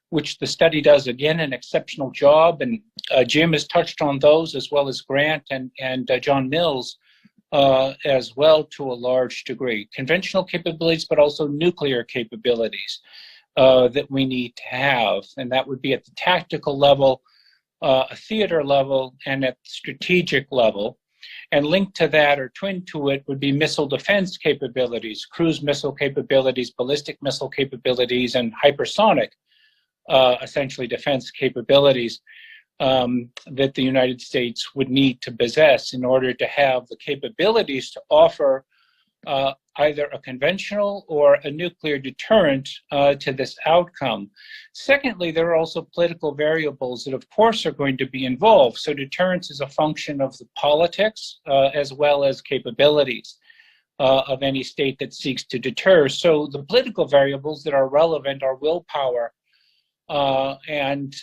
which the study does, again, an exceptional job. And Jim has touched on those, as well as Grant and John Mills as well, to a large degree. Conventional capabilities, but also nuclear capabilities. that we need to have, and that would be at the tactical level, a theater level, and at the strategic level. And linked to that, or twin to it, would be missile defense capabilities, cruise missile capabilities, ballistic missile capabilities, and hypersonic, essentially, defense capabilities that the United States would need to possess in order to have the capabilities to offer either a conventional or a nuclear deterrent to this outcome. Secondly, there are also political variables that, of course, are going to be involved. So deterrence is a function of the politics as well as capabilities of any state that seeks to deter. So the political variables that are relevant are willpower and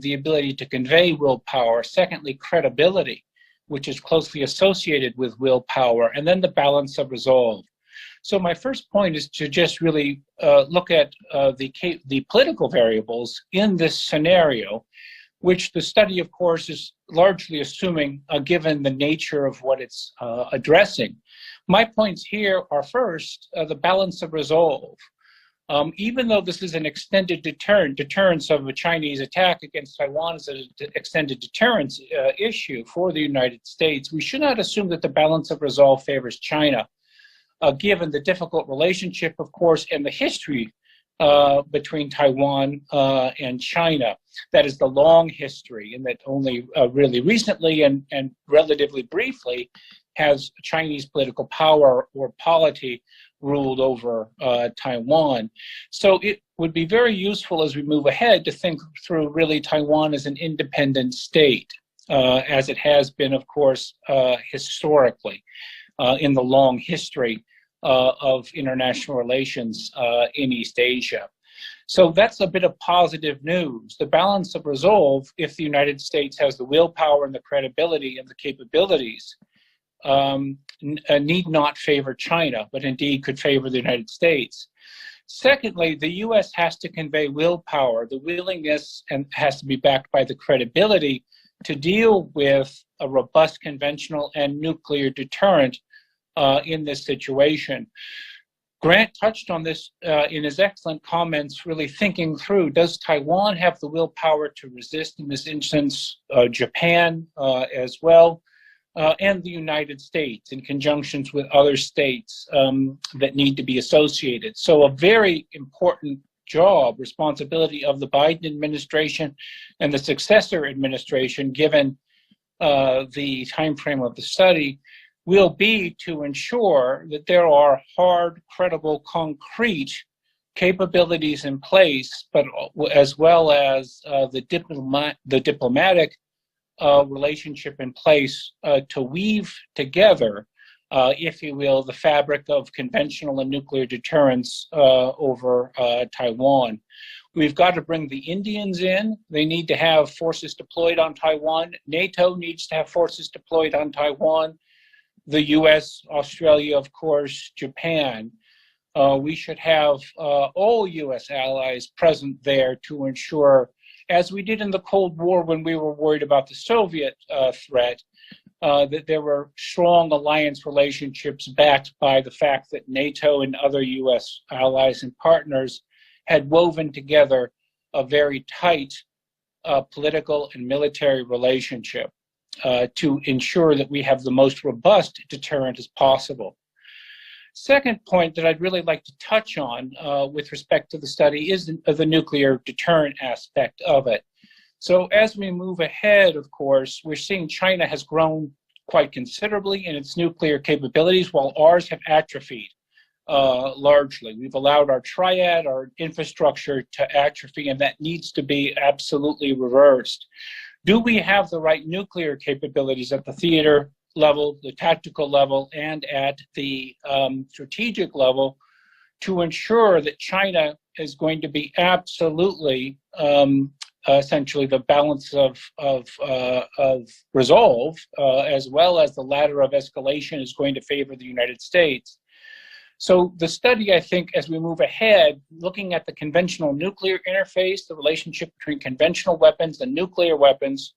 the ability to convey willpower. Secondly, credibility, which is closely associated with willpower, and then the balance of resolve. So my first point is to just really look at the political variables in this scenario, which the study, of course, is largely assuming, given the nature of what it's addressing. My points here are first, the balance of resolve. Even though this is an extended deterrence of a Chinese attack against Taiwan is an extended deterrence issue for the United States, we should not assume that the balance of resolve favors China, given the difficult relationship, of course, and the history between Taiwan and China. That is the long history, and that only really recently and relatively briefly has Chinese political power or polity ruled over Taiwan. So it would be very useful as we move ahead to think through really Taiwan as an independent state, as it has been, of course, historically in the long history of international relations in East Asia. So that's a bit of positive news. The balance of resolve, if the United States has the willpower and the credibility and the capabilities, need not favor China, but indeed could favor the United States. Secondly, the U.S. has to convey willpower, the willingness, and has to be backed by the credibility to deal with a robust conventional and nuclear deterrent in this situation. Grant touched on this in his excellent comments, really thinking through, does Taiwan have the willpower to resist, in this instance, Japan as well, and the United States in conjunctions with other states that need to be associated. So a very important job, responsibility of the Biden administration and the successor administration, given the time frame of the study, will be to ensure that there are hard, credible, concrete capabilities in place, but as well as the diplomatic relationship in place to weave together, if you will, the fabric of conventional and nuclear deterrence over Taiwan. We've got to bring the Indians in. They need to have forces deployed on Taiwan. NATO needs to have forces deployed on Taiwan. The US, Australia, of course, Japan. We should have all US allies present there to ensure, as we did in the Cold War when we were worried about the Soviet threat, that there were strong alliance relationships backed by the fact that NATO and other US allies and partners had woven together a very tight political and military relationship to ensure that we have the most robust deterrent as possible. Second point that I'd really like to touch on with respect to the study is the nuclear deterrent aspect of it. So as we move ahead, of course, we're seeing China has grown quite considerably in its nuclear capabilities, while ours have atrophied largely. We've allowed our triad, our infrastructure to atrophy, and that needs to be absolutely reversed. Do we have the right nuclear capabilities at the theater level, the tactical level, and at the strategic level to ensure that China is going to be absolutely essentially the balance of resolve, as well as the ladder of escalation is going to favor the United States. So the study, I think, as we move ahead, looking at the conventional nuclear interface, the relationship between conventional weapons and nuclear weapons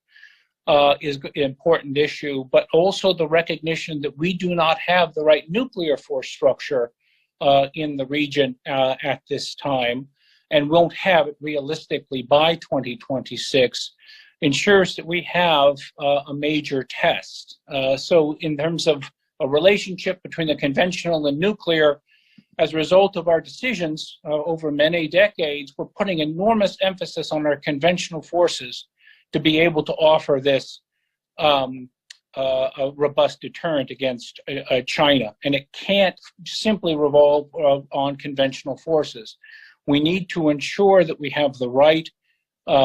is an important issue, but also the recognition that we do not have the right nuclear force structure in the region at this time, and won't have it realistically by 2026, ensures that we have a major test. So in terms of a relationship between the conventional and nuclear, as a result of our decisions over many decades, we're putting enormous emphasis on our conventional forces to be able to offer this a robust deterrent against China. And it can't simply revolve on conventional forces. We need to ensure that we have the right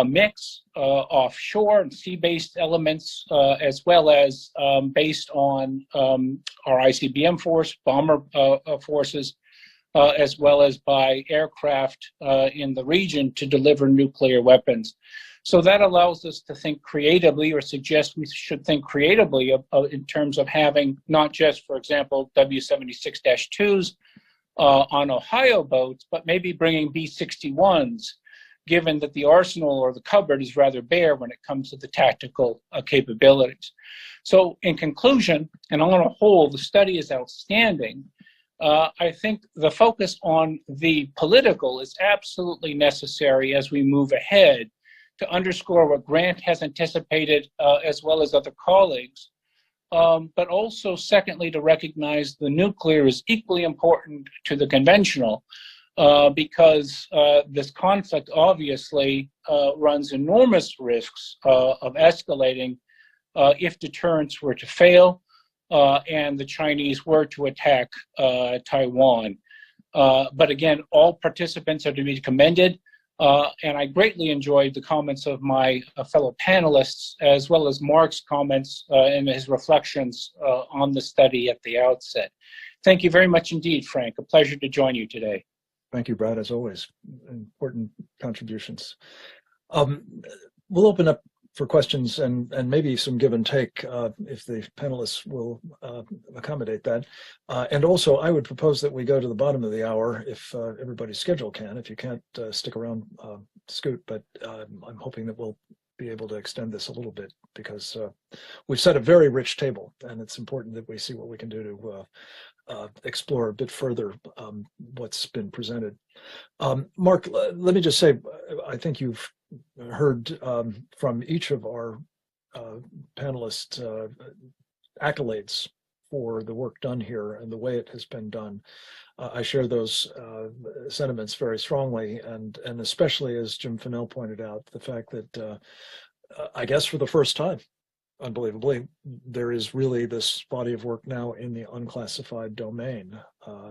mix offshore and sea-based elements, as well as based on our ICBM force, bomber forces, as well as by aircraft in the region to deliver nuclear weapons. So that allows us to think creatively, or suggest we should think creatively in terms of having not just, for example, W-76-2s on Ohio boats, but maybe bringing B-61s, given that the arsenal or the cupboard is rather bare when it comes to the tactical capabilities. So in conclusion, and on a whole, the study is outstanding. I think the focus on the political is absolutely necessary as we move ahead to underscore what Grant has anticipated, as well as other colleagues, but also secondly to recognize the nuclear is equally important to the conventional, because this conflict obviously runs enormous risks of escalating if deterrents were to fail and the Chinese were to attack Taiwan. But again, all participants are to be commended. And I greatly enjoyed the comments of my fellow panelists, as well as Mark's comments and his reflections on the study at the outset. Thank you very much indeed, Frank. A pleasure to join you today. Thank you, Brad, as always. Important contributions. We'll open up for questions and maybe some give and take if the panelists will accommodate that. And also, I would propose that we go to the bottom of the hour if everybody's schedule can. If you can't stick around, scoot, but I'm hoping that we'll be able to extend this a little bit, because we've set a very rich table, and it's important that we see what we can do to explore a bit further what's been presented. Mark, let me just say, I think you've heard from each of our panelists accolades for the work done here and the way it has been done. I share those sentiments very strongly, and especially, as Jim Fennell pointed out, the fact that I guess for the first time, unbelievably, there is really this body of work now in the unclassified domain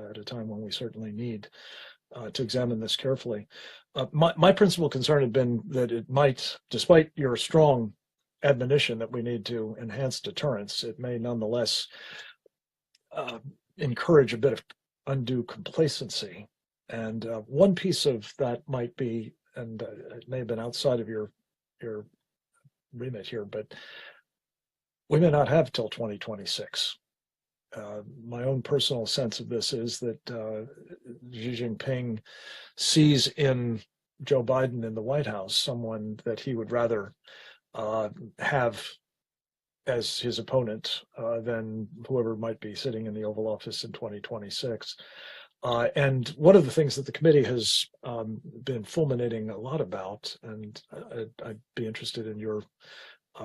at a time when we certainly need to examine this carefully. My principal concern had been that it might, despite your strong admonition that we need to enhance deterrence, it may nonetheless encourage a bit of undue complacency. And one piece of that might be, and it may have been outside of your remit here, but we may not have till 2026. My own personal sense of this is that Xi Jinping sees in Joe Biden in the White House someone that he would rather have as his opponent than whoever might be sitting in the Oval Office in 2026. And one of the things that the committee has been fulminating a lot about, and I'd be interested in your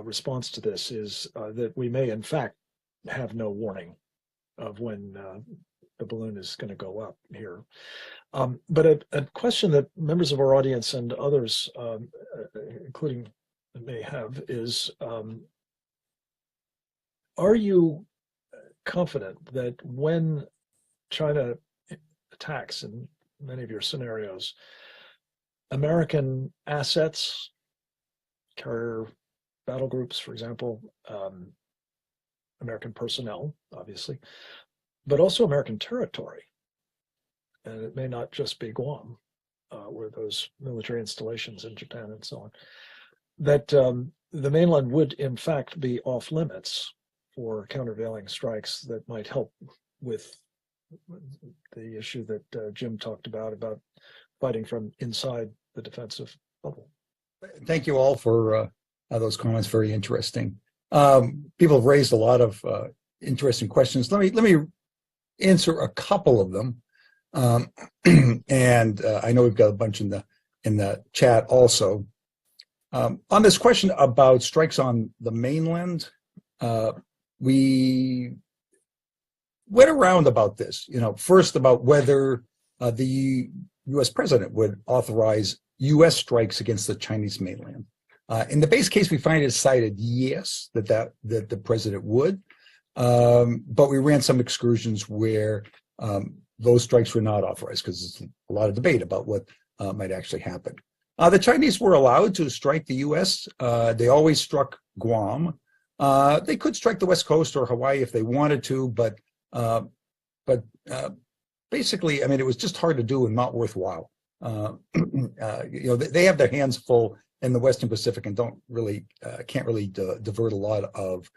response to this, is that we may in fact have no warning of when the balloon is going to go up here. But a question that members of our audience and others, including may have, is are you confident that when China attacks in many of your scenarios, American assets, carrier battle groups, for example, American personnel, obviously, but also American territory, and it may not just be Guam, where those military installations in Japan and so on, that the mainland would in fact be off limits for countervailing strikes that might help with the issue that Jim talked about fighting from inside the defensive bubble. Thank you all for those comments. Very interesting. People have raised a lot of interesting questions. Let me answer a couple of them. And I know we've got a bunch in the in the chat also. On this question about strikes on the mainland, we went around about this. First about whether the U.S. president would authorize U.S. strikes against the Chinese mainland. In the base case, we find it decided yes, that the president would, but we ran some excursions where those strikes were not authorized because there's a lot of debate about what might actually happen. The Chinese were allowed to strike the U.S. They always struck Guam. They could strike the West Coast or Hawaii if they wanted to, but basically, I mean, it was just hard to do and not worthwhile. They have their hands full in the Western Pacific and can't really divert a lot of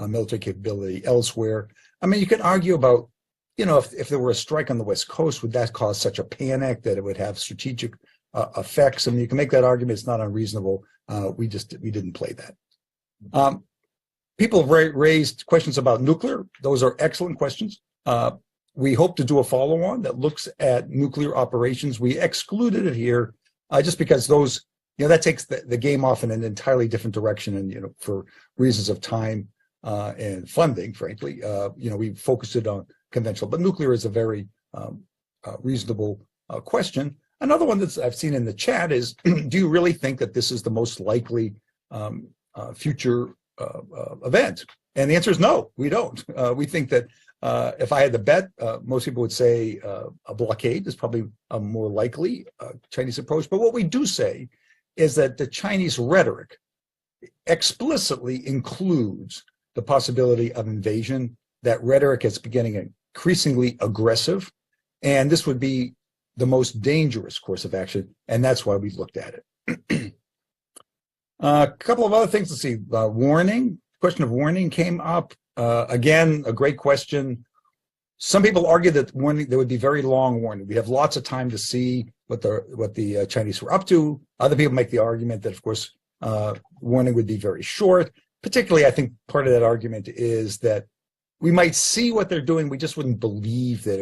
military capability elsewhere. I mean, you can argue about, if there were a strike on the West Coast, would that cause such a panic that it would have strategic effects? I mean, you can make that argument. It's not unreasonable. We didn't play that. People have raised questions about nuclear. Those are excellent questions. We hope to do a follow-on that looks at nuclear operations. We excluded it here just because those, that takes the game off in an entirely different direction, and for reasons of time and funding, frankly, we focused it on conventional. But nuclear is a very reasonable question. Another one that I've seen in the chat is, do you really think that this is the most likely future event? And the answer is no, we don't. We think that if I had to bet, most people would say a blockade is probably a more likely Chinese approach. But what we do say is that the Chinese rhetoric explicitly includes the possibility of invasion. That rhetoric is getting increasingly aggressive, and this would be the most dangerous course of action, and that's why we looked at it. A couple of other things to see. Warning, question of warning came up. Again, a great question. Some people argue that there would be very long warning. We have lots of time to see what the Chinese were up to. Other people make the argument that, of course, warning would be very short. Particularly, I think part of that argument is that we might see what they're doing. We just wouldn't believe that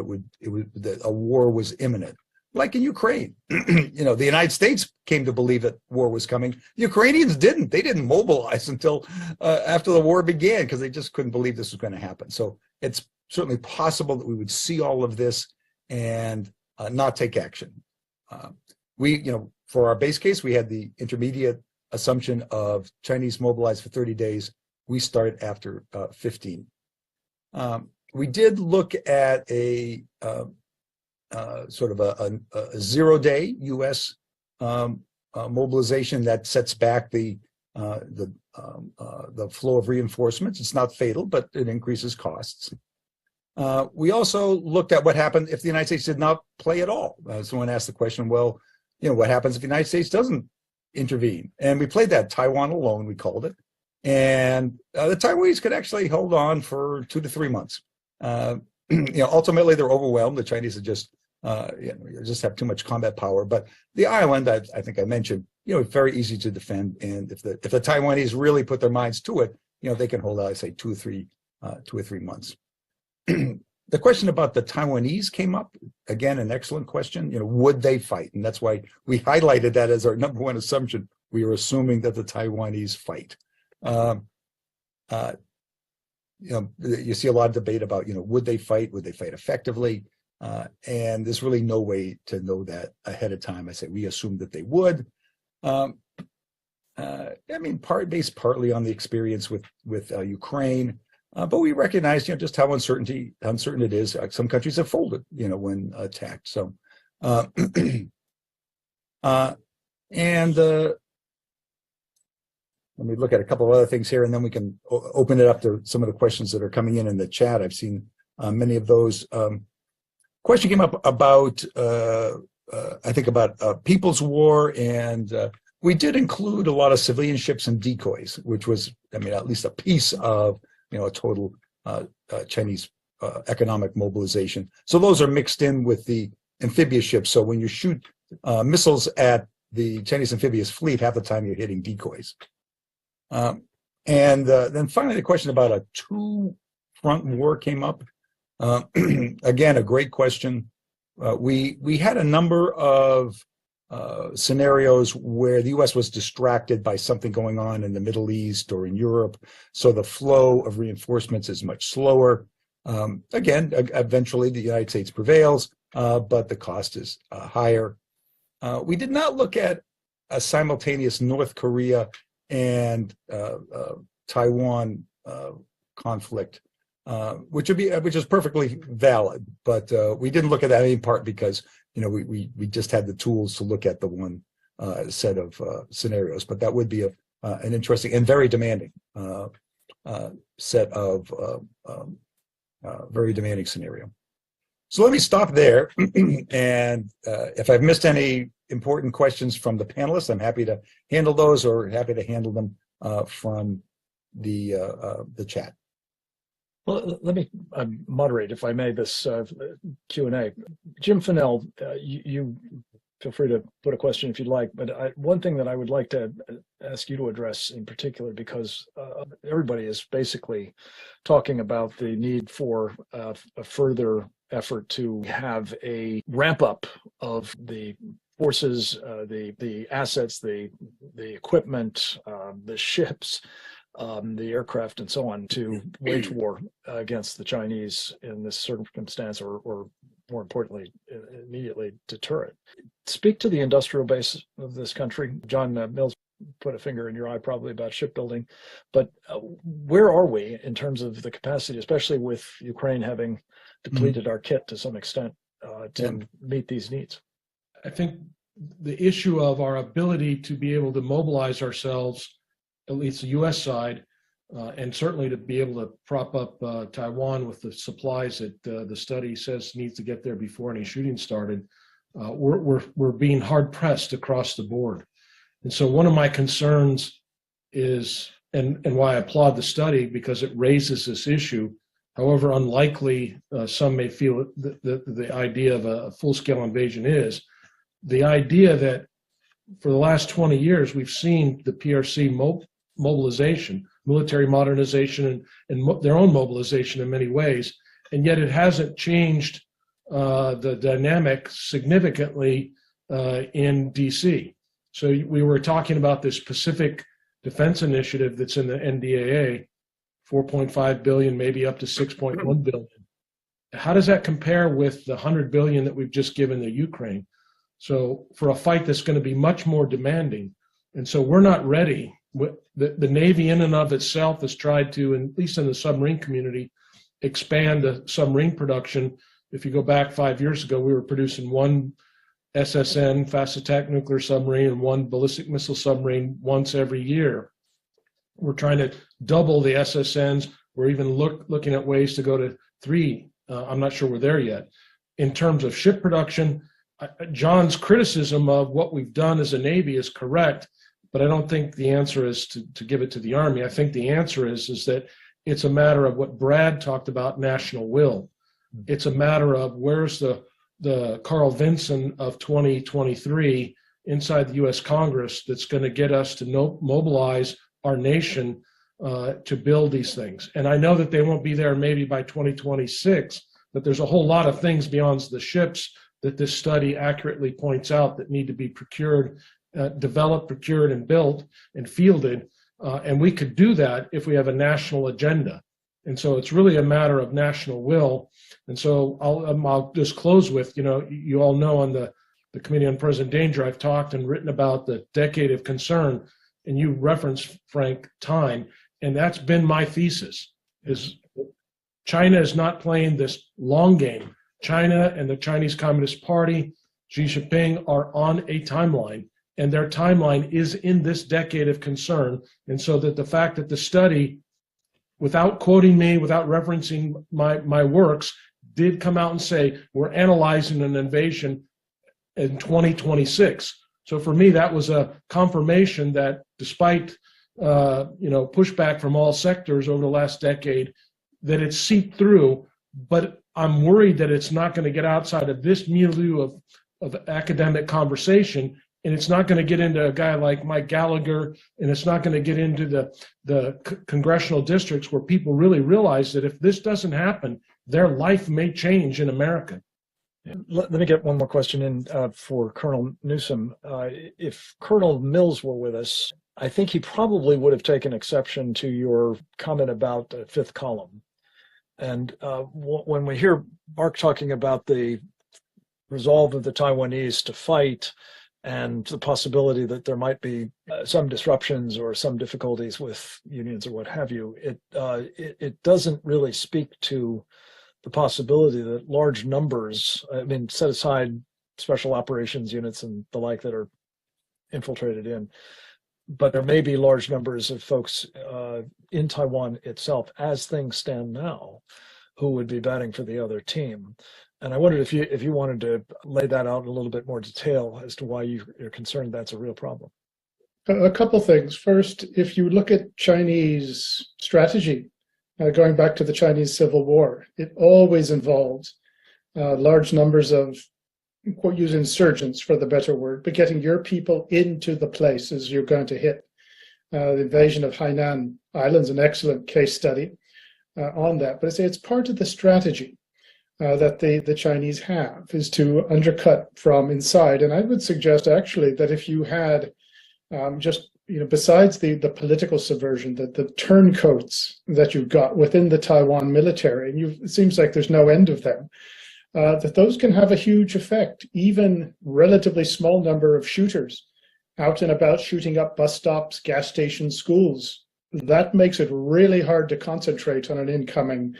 that a war was imminent. Like in Ukraine, the United States came to believe that war was coming. The Ukrainians didn't. They didn't mobilize until after the war began because they just couldn't believe this was going to happen. So it's certainly possible that we would see all of this and not take action. For our base case, we had the intermediate assumption of Chinese mobilized for 30 days. We start after 15. We did look at a sort of a 0-day U.S. Mobilization that sets back the flow of reinforcements. It's not fatal, but it increases costs. We also looked at what happened if the United States did not play at all. Someone asked the question, well, what happens if the United States doesn't intervene? And we played that Taiwan alone, we called it. And the Taiwanese could actually hold on for 2 to 3 months. Ultimately, they're overwhelmed. The Chinese are just have too much combat power. But the island, I think I mentioned, very easy to defend. And if the Taiwanese really put their minds to it, they can hold out, I say, 2 or 3 months. The question about the Taiwanese came up, again, an excellent question. Would they fight? And that's why we highlighted that as our number one assumption. We are assuming that the Taiwanese fight. You see a lot of debate about, would they fight? Would they fight effectively? And there's really no way to know that ahead of time. I say we assume that they would. Based partly on the experience with Ukraine. But we recognize, just how uncertain it is. Some countries have folded, when attacked. So, let me look at a couple of other things here, and then we can open it up to some of the questions that are coming in the chat. I've seen many of those. Question came up about, I think, about People's War, and we did include a lot of civilian ships and decoys, which was, at least a piece of a total Chinese economic mobilization. So those are mixed in with the amphibious ships. So when you shoot missiles at the Chinese amphibious fleet, half the time you're hitting decoys. Then finally, the question about a two-front war came up. Again, a great question. We had a number of scenarios where the U.S. was distracted by something going on in the Middle East or in Europe. So the flow of reinforcements is much slower. Again, eventually the United States prevails, but the cost is higher. We did not look at a simultaneous North Korea and Taiwan conflict, which is perfectly valid, but we didn't look at that in part because we just had the tools to look at the one set of scenarios. But that would be an interesting and very demanding set of very demanding scenario. So let me stop there, and if I've missed any important questions from the panelists, I'm happy to handle those, or happy to handle them from the chat. Well, let me moderate, if I may, this Q&A. Jim Fennell, you feel free to put a question if you'd like, but one thing that I would like to ask you to address in particular, because everybody is basically talking about the need for a further effort to have a ramp up of the forces, the assets, the equipment, the ships, the aircraft, and so on, to wage war against the Chinese in this circumstance, or more importantly, immediately deter it. Speak to the industrial base of this country. John Mills put a finger in your eye probably about shipbuilding, but where are we in terms of the capacity, especially with Ukraine having depleted our kit to some extent to meet these needs? I think the issue of our ability to be able to mobilize ourselves, at least the U.S. side, and certainly to be able to prop up Taiwan with the supplies that the study says needs to get there before any shooting started, we're being hard pressed across the board. And so one of my concerns is, and why I applaud the study, because it raises this issue, however unlikely some may feel the idea of a full-scale invasion is, the idea that for the last 20 years we've seen the PRC mobilization, military modernization, and their own mobilization in many ways, and yet it hasn't changed the dynamic significantly in DC. So we were talking about this Pacific Defense Initiative that's in the NDAA, 4.5 billion, maybe up to 6.1 billion. How does that compare with the 100 billion that we've just given to Ukraine? So for a fight that's going to be much more demanding, and so we're not ready. The Navy in and of itself has tried to, at least in the submarine community, expand the submarine production. If you go back 5 years ago, we were producing one SSN, fast attack nuclear submarine, and one ballistic missile submarine once every year. We're trying to double the SSNs. We're even looking at ways to go to 3. I'm not sure we're there yet. In terms of ship production, John's criticism of what we've done as a Navy is correct, but I don't think the answer is to give it to the Army. I think the answer is that it's a matter of what Brad talked about, national will. It's a matter of where's the Carl Vinson of 2023 inside the U.S. Congress that's going to get us to mobilize our nation to build these things. And I know that they won't be there maybe by 2026, but there's a whole lot of things beyond the ships that this study accurately points out that need to be procured, developed, procured, and built and fielded. And we could do that if we have a national agenda. And so it's really a matter of national will. And so I'll just close with, you all know on the Committee on Present Danger, I've talked and written about the decade of concern, and you referenced, Frank, time. And that's been my thesis, is China is not playing this long game. China and the Chinese Communist Party, Xi Jinping, are on a timeline, and their timeline is in this decade of concern. And so that the fact that the study, without quoting me, without referencing my works, did come out and say, we're analyzing an invasion in 2026. So for me, that was a confirmation that despite pushback from all sectors over the last decade, that it's seeped through. But I'm worried that it's not going to get outside of this milieu of academic conversation, and it's not going to get into a guy like Mike Gallagher, and it's not going to get into the congressional districts where people really realize that if this doesn't happen, their life may change in America. Let me get one more question in for Colonel Newsom. If Colonel Mills were with us, I think he probably would have taken exception to your comment about the fifth column. And when we hear Mark talking about the resolve of the Taiwanese to fight and the possibility that there might be some disruptions or some difficulties with unions or what have you, it doesn't really speak to the possibility that large numbers, I mean, set aside special operations units and the like that are infiltrated in, but there may be large numbers of folks in Taiwan itself, as things stand now, who would be batting for the other team. And I wondered if you wanted to lay that out in a little bit more detail as to why you're concerned that's a real problem. A couple things. First, if you look at Chinese strategy, going back to the Chinese Civil War, it always involved large numbers of, quote, use insurgents for the better word, but getting your people into the places you're going to hit. The invasion of Hainan Island's an excellent case study on that. But I say it's part of the strategy that the Chinese have, is to undercut from inside. And I would suggest actually that if you had just, besides the political subversion, the turncoats that you've got within the Taiwan military, and it seems like there's no end of them, that those can have a huge effect. Even relatively small number of shooters out and about shooting up bus stops, gas stations, schools, that makes it really hard to concentrate on an incoming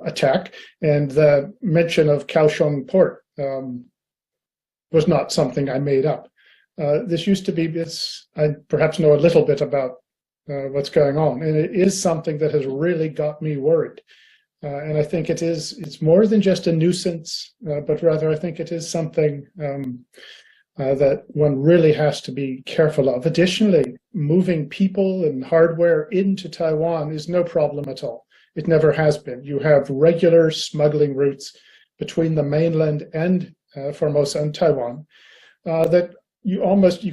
attack. And the mention of Kaohsiung port was not something I made up. This used to be, I perhaps know a little bit about what's going on, and it is something that has really got me worried. And I think it's more than just a nuisance, but rather I think it is something that one really has to be careful of. Additionally, moving people and hardware into Taiwan is no problem at all. It never has been. You have regular smuggling routes between the mainland and Formosa and Taiwan that you almost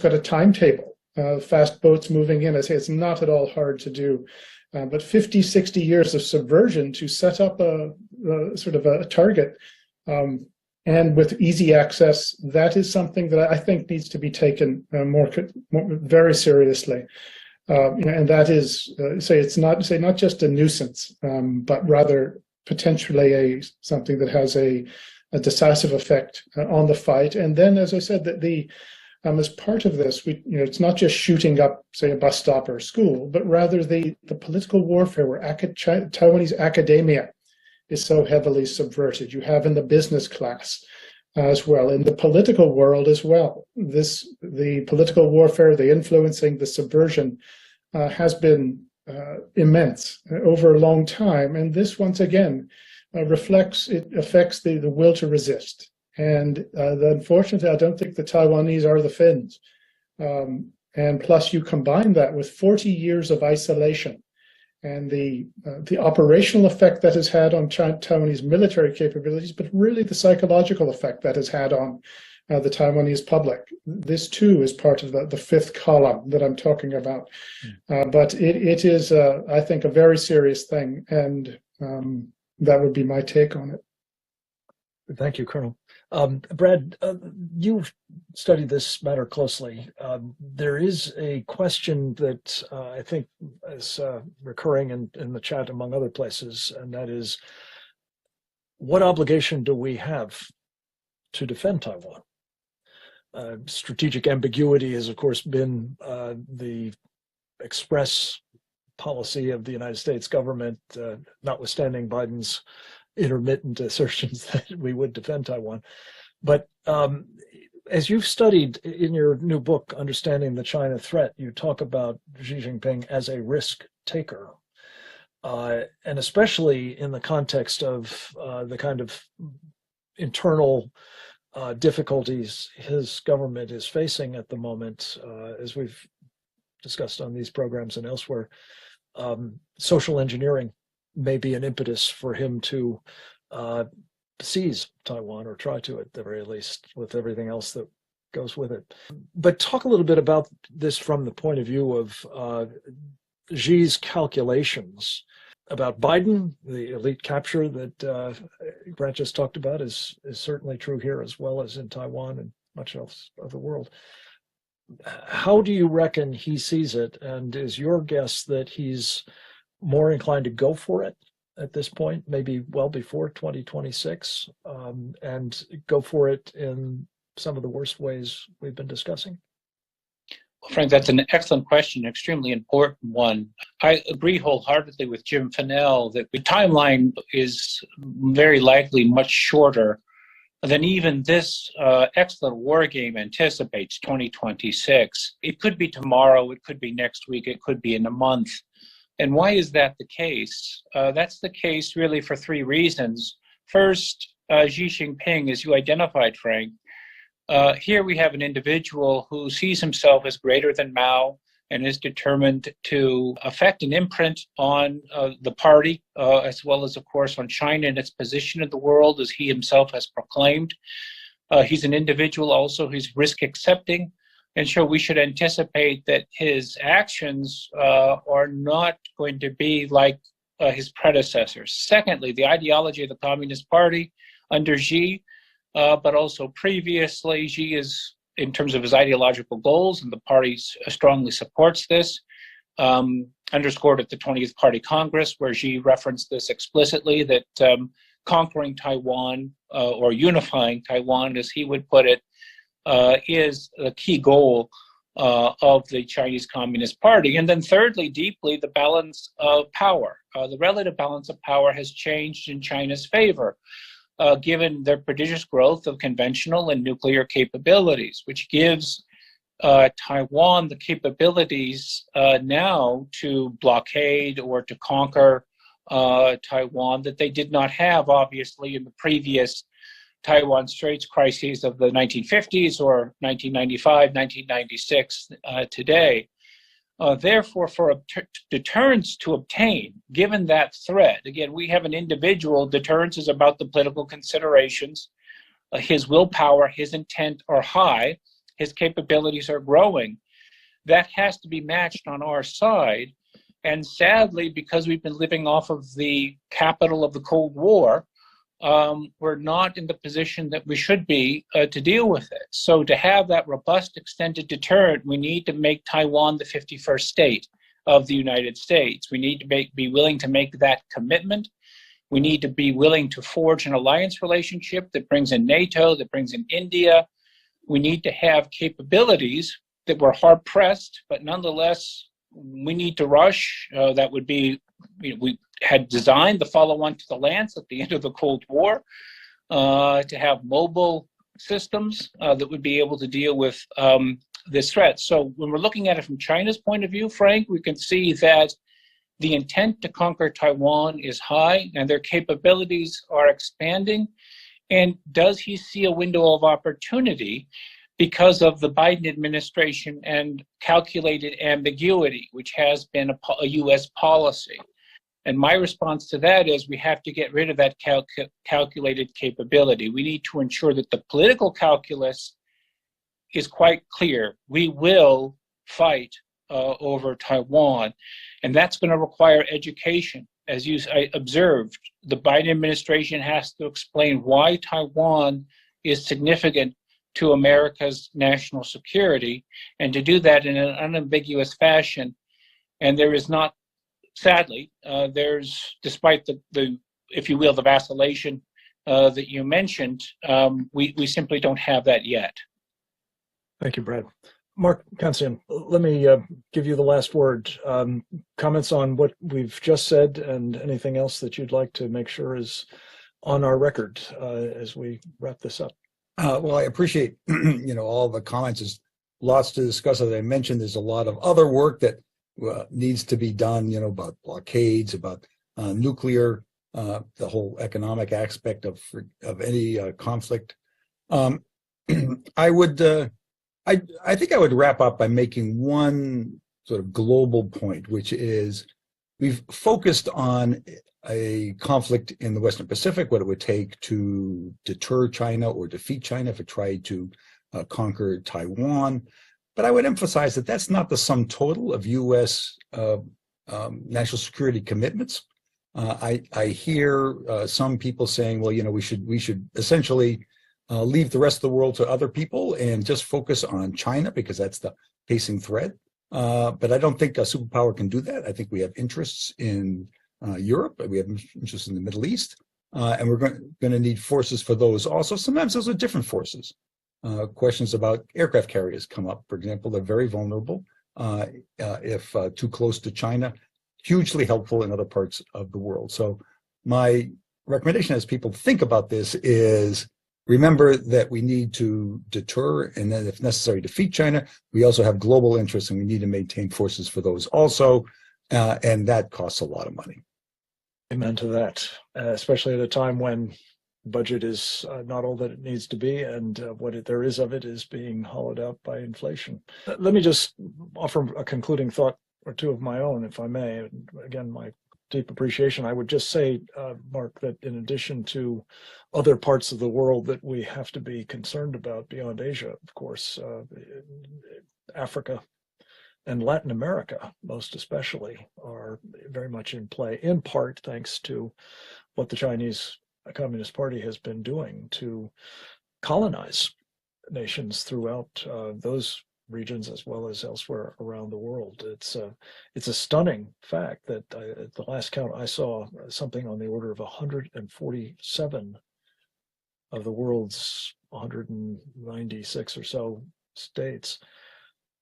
got a timetable. Fast boats moving in. I say it's not at all hard to do. But 50, 60 years of subversion to set up a sort of a target, and with easy access, that is something that I think needs to be taken more very seriously. And that is, it's not just a nuisance, but rather potentially something that has a decisive effect on the fight. And then, as I said, that as part of this, it's not just shooting up, say, a bus stop or a school, but rather the political warfare where Taiwanese academia is so heavily subverted. You have in the business class as well, in the political world as well. The political warfare, the influencing, the subversion has been immense over a long time. And this, once again, affects the will to resist. And unfortunately, I don't think the Taiwanese are the Finns. And plus, you combine that with 40 years of isolation and the operational effect that has had on Taiwanese military capabilities, but really the psychological effect that has had on the Taiwanese public. This, too, is part of the fifth column that I'm talking about. But it is, I think, a very serious thing. And that would be my take on it. Thank you, Colonel. Brad, you've studied this matter closely. There is a question that I think is recurring in the chat among other places, and that is, what obligation do we have to defend Taiwan? Strategic ambiguity has, of course, been the express policy of the United States government, notwithstanding Biden's intermittent assertions that we would defend Taiwan. But as you've studied in your new book, Understanding the China Threat, you talk about Xi Jinping as a risk taker. And especially in the context of the kind of internal difficulties his government is facing at the moment, as we've discussed on these programs and elsewhere, social engineering may be an impetus for him to seize Taiwan, or try to at the very least, with everything else that goes with it. But talk a little bit about this from the point of view of Xi's calculations. about Biden. The elite capture that Grant just talked about is certainly true here as well as in Taiwan and much else of the world. How do you reckon he sees it? And is your guess that he's more inclined to go for it at this point, maybe well before 2026, and go for it in some of the worst ways we've been discussing? Well, Frank, that's an excellent question, extremely important one. I agree wholeheartedly with Jim Fennell that the timeline is very likely much shorter than even this excellent war game anticipates, 2026. It could be tomorrow, it could be next week, it could be in a month. And why is that the case? That's the case really for three reasons. First, Xi Jinping, as you identified, Frank, here we have an individual who sees himself as greater than Mao and is determined to affect an imprint on the party, as well as, of course, on China and its position in the world, as he himself has proclaimed. He's an individual also who's risk accepting, and so we should anticipate that his actions are not going to be like his predecessors. Secondly, the ideology of the Communist Party under Xi, but also previously, Xi is, in terms of his ideological goals, and the party strongly supports this, underscored at the 20th Party Congress, where Xi referenced this explicitly, that conquering Taiwan, or unifying Taiwan, as he would put it, is a key goal of the Chinese Communist Party. And then thirdly, deeply, the balance of power. The relative balance of power has changed in China's favor, given their prodigious growth of conventional and nuclear capabilities, which gives Taiwan the capabilities now to blockade or to conquer Taiwan that they did not have, obviously, in the previous Taiwan Straits crises of the 1950s or 1995, 1996 today. Therefore, for deterrence to obtain, given that threat, again, we have an individual, deterrence is about the political considerations. His willpower, his intent are high, his capabilities are growing. That has to be matched on our side. And sadly, because we've been living off of the capital of the Cold War, we're not in the position that we should be to deal with it. So to have that robust extended deterrent, we need to make Taiwan the 51st state of the United States. We need to be willing to make that commitment. We need to be willing to forge an alliance relationship that brings in NATO, that brings in India. We need to have capabilities that we're hard pressed, but nonetheless, we need to rush. That would be, we had designed the follow-on to the Lance at the end of the Cold War to have mobile systems that would be able to deal with this threat. So when we're looking at it from China's point of view, Frank, we can see that the intent to conquer Taiwan is high and their capabilities are expanding. And does he see a window of opportunity because of the Biden administration and calculated ambiguity, which has been a U.S. policy? And my response to that is we have to get rid of that calculated capability. We need to ensure that the political calculus is quite clear. We will fight over Taiwan, and that's going to require education. As I observed, the Biden administration has to explain why Taiwan is significant to America's national security, and to do that in an unambiguous fashion. And there is not, sadly, there's, despite the if you will, the vacillation that you mentioned, we simply don't have that yet. Thank you, Brad. Mark Kansian, let me give you the last word. Comments on what we've just said and anything else that you'd like to make sure is on our record as we wrap this up. Well, I appreciate all the comments. There's lots to discuss. As I mentioned, there's a lot of other work that needs to be done, about blockades, about nuclear, the whole economic aspect of any conflict. I think I would wrap up by making one sort of global point, which is we've focused on a conflict in the Western Pacific, what it would take to deter China or defeat China if it tried to conquer Taiwan. But I would emphasize that that's not the sum total of U.S. National security commitments. I hear some people saying, well, we should essentially leave the rest of the world to other people and just focus on China because that's the pacing thread. But I don't think a superpower can do that. I think we have interests in Europe, we have interests in the Middle East, and we're going to need forces for those also. Sometimes those are different forces. Questions about aircraft carriers come up, for example. They're very vulnerable if too close to China, hugely helpful in other parts of the world. So my recommendation as people think about this is remember that we need to deter and then, if necessary, defeat China. We also have global interests and we need to maintain forces for those also. And that costs a lot of money. Amen to that, especially at a time when budget is not all that it needs to be, and what there is of it is being hollowed out by inflation. Let me just offer a concluding thought or two of my own, if I may. Again, my deep appreciation. I would just say, Mark, that in addition to other parts of the world that we have to be concerned about beyond Asia, of course, Africa and Latin America, most especially, are very much in play, in part thanks to what the Chinese Communist Party has been doing to colonize nations throughout those regions as well as elsewhere around the world. It's a stunning fact that at the last count I saw, something on the order of 147 of the world's 196 or so states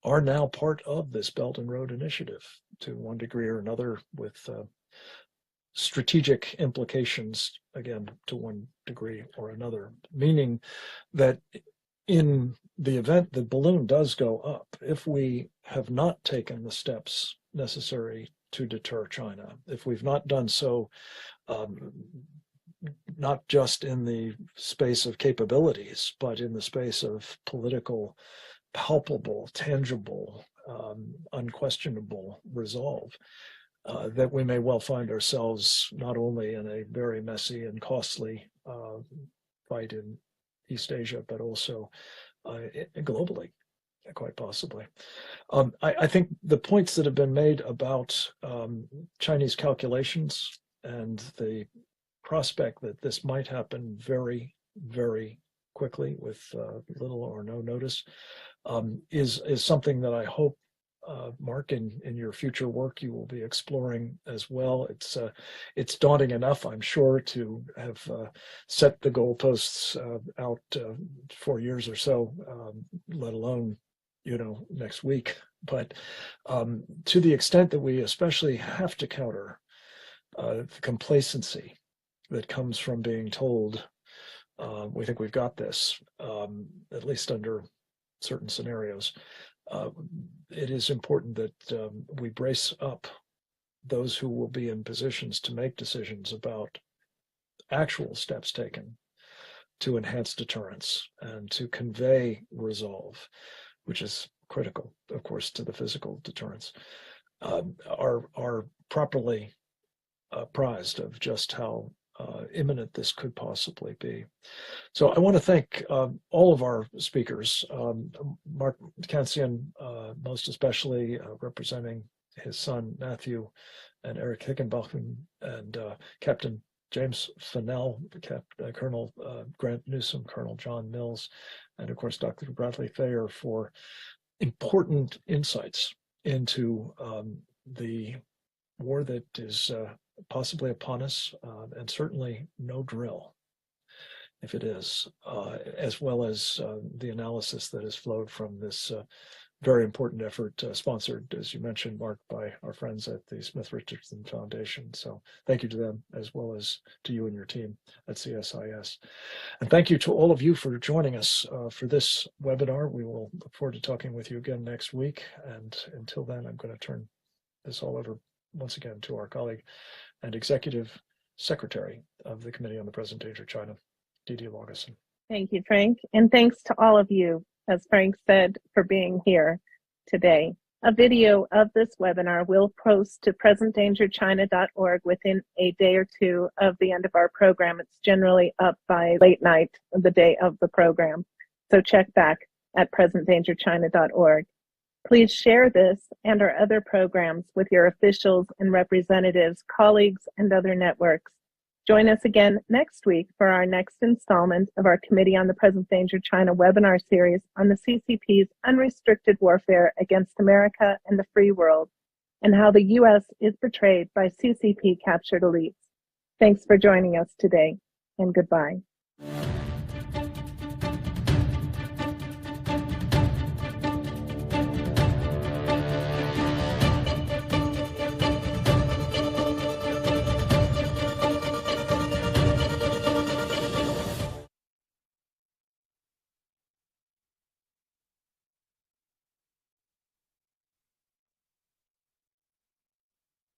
are now part of this Belt and Road Initiative to one degree or another, with strategic implications, again, to one degree or another, meaning that in the event the balloon does go up, if we have not taken the steps necessary to deter China, if we've not done so, not just in the space of capabilities, but in the space of political, palpable, tangible, unquestionable resolve, that we may well find ourselves not only in a very messy and costly fight in East Asia, but also globally, quite possibly. I think the points that have been made about Chinese calculations and the prospect that this might happen very, very quickly with little or no notice is something that I hope, Mark, in your future work you will be exploring as well. It's daunting enough, I'm sure, to have set the goalposts out 4 years or so, let alone, next week. But to the extent that we especially have to counter the complacency that comes from being told we think we've got this, at least under certain scenarios, it is important that we brace up those who will be in positions to make decisions about actual steps taken to enhance deterrence and to convey resolve, which is critical, of course, to the physical deterrence, are properly apprised of just how imminent this could possibly be. So I want to thank all of our speakers, Mark Kansian, most especially representing his son Matthew, and Eric Hickenbach, and Captain James Fennell, Colonel Grant Newsom, Colonel John Mills, and of course Dr. Bradley Thayer for important insights into the war that is possibly upon us, and certainly no drill if it is, as well as the analysis that has flowed from this very important effort, sponsored, as you mentioned, Mark, by our friends at the Smith Richardson Foundation. So thank you to them, as well as to you and your team at CSIS. And thank you to all of you for joining us for this webinar. We will look forward to talking with you again next week. And until then, I'm going to turn this all over once again to our colleague and Executive Secretary of the Committee on the Present Danger China, Didi Laugesen. Thank you, Frank. And thanks to all of you, as Frank said, for being here today. A video of this webinar will post to presentdangerchina.org within a day or two of the end of our program. It's generally up by late night, the day of the program. So check back at presentdangerchina.org. Please share this and our other programs with your officials and representatives, colleagues, and other networks. Join us again next week for our next installment of our Committee on the Present Danger China webinar series on the CCP's unrestricted warfare against America and the free world, and how the U.S. is betrayed by CCP-captured elites. Thanks for joining us today, and goodbye.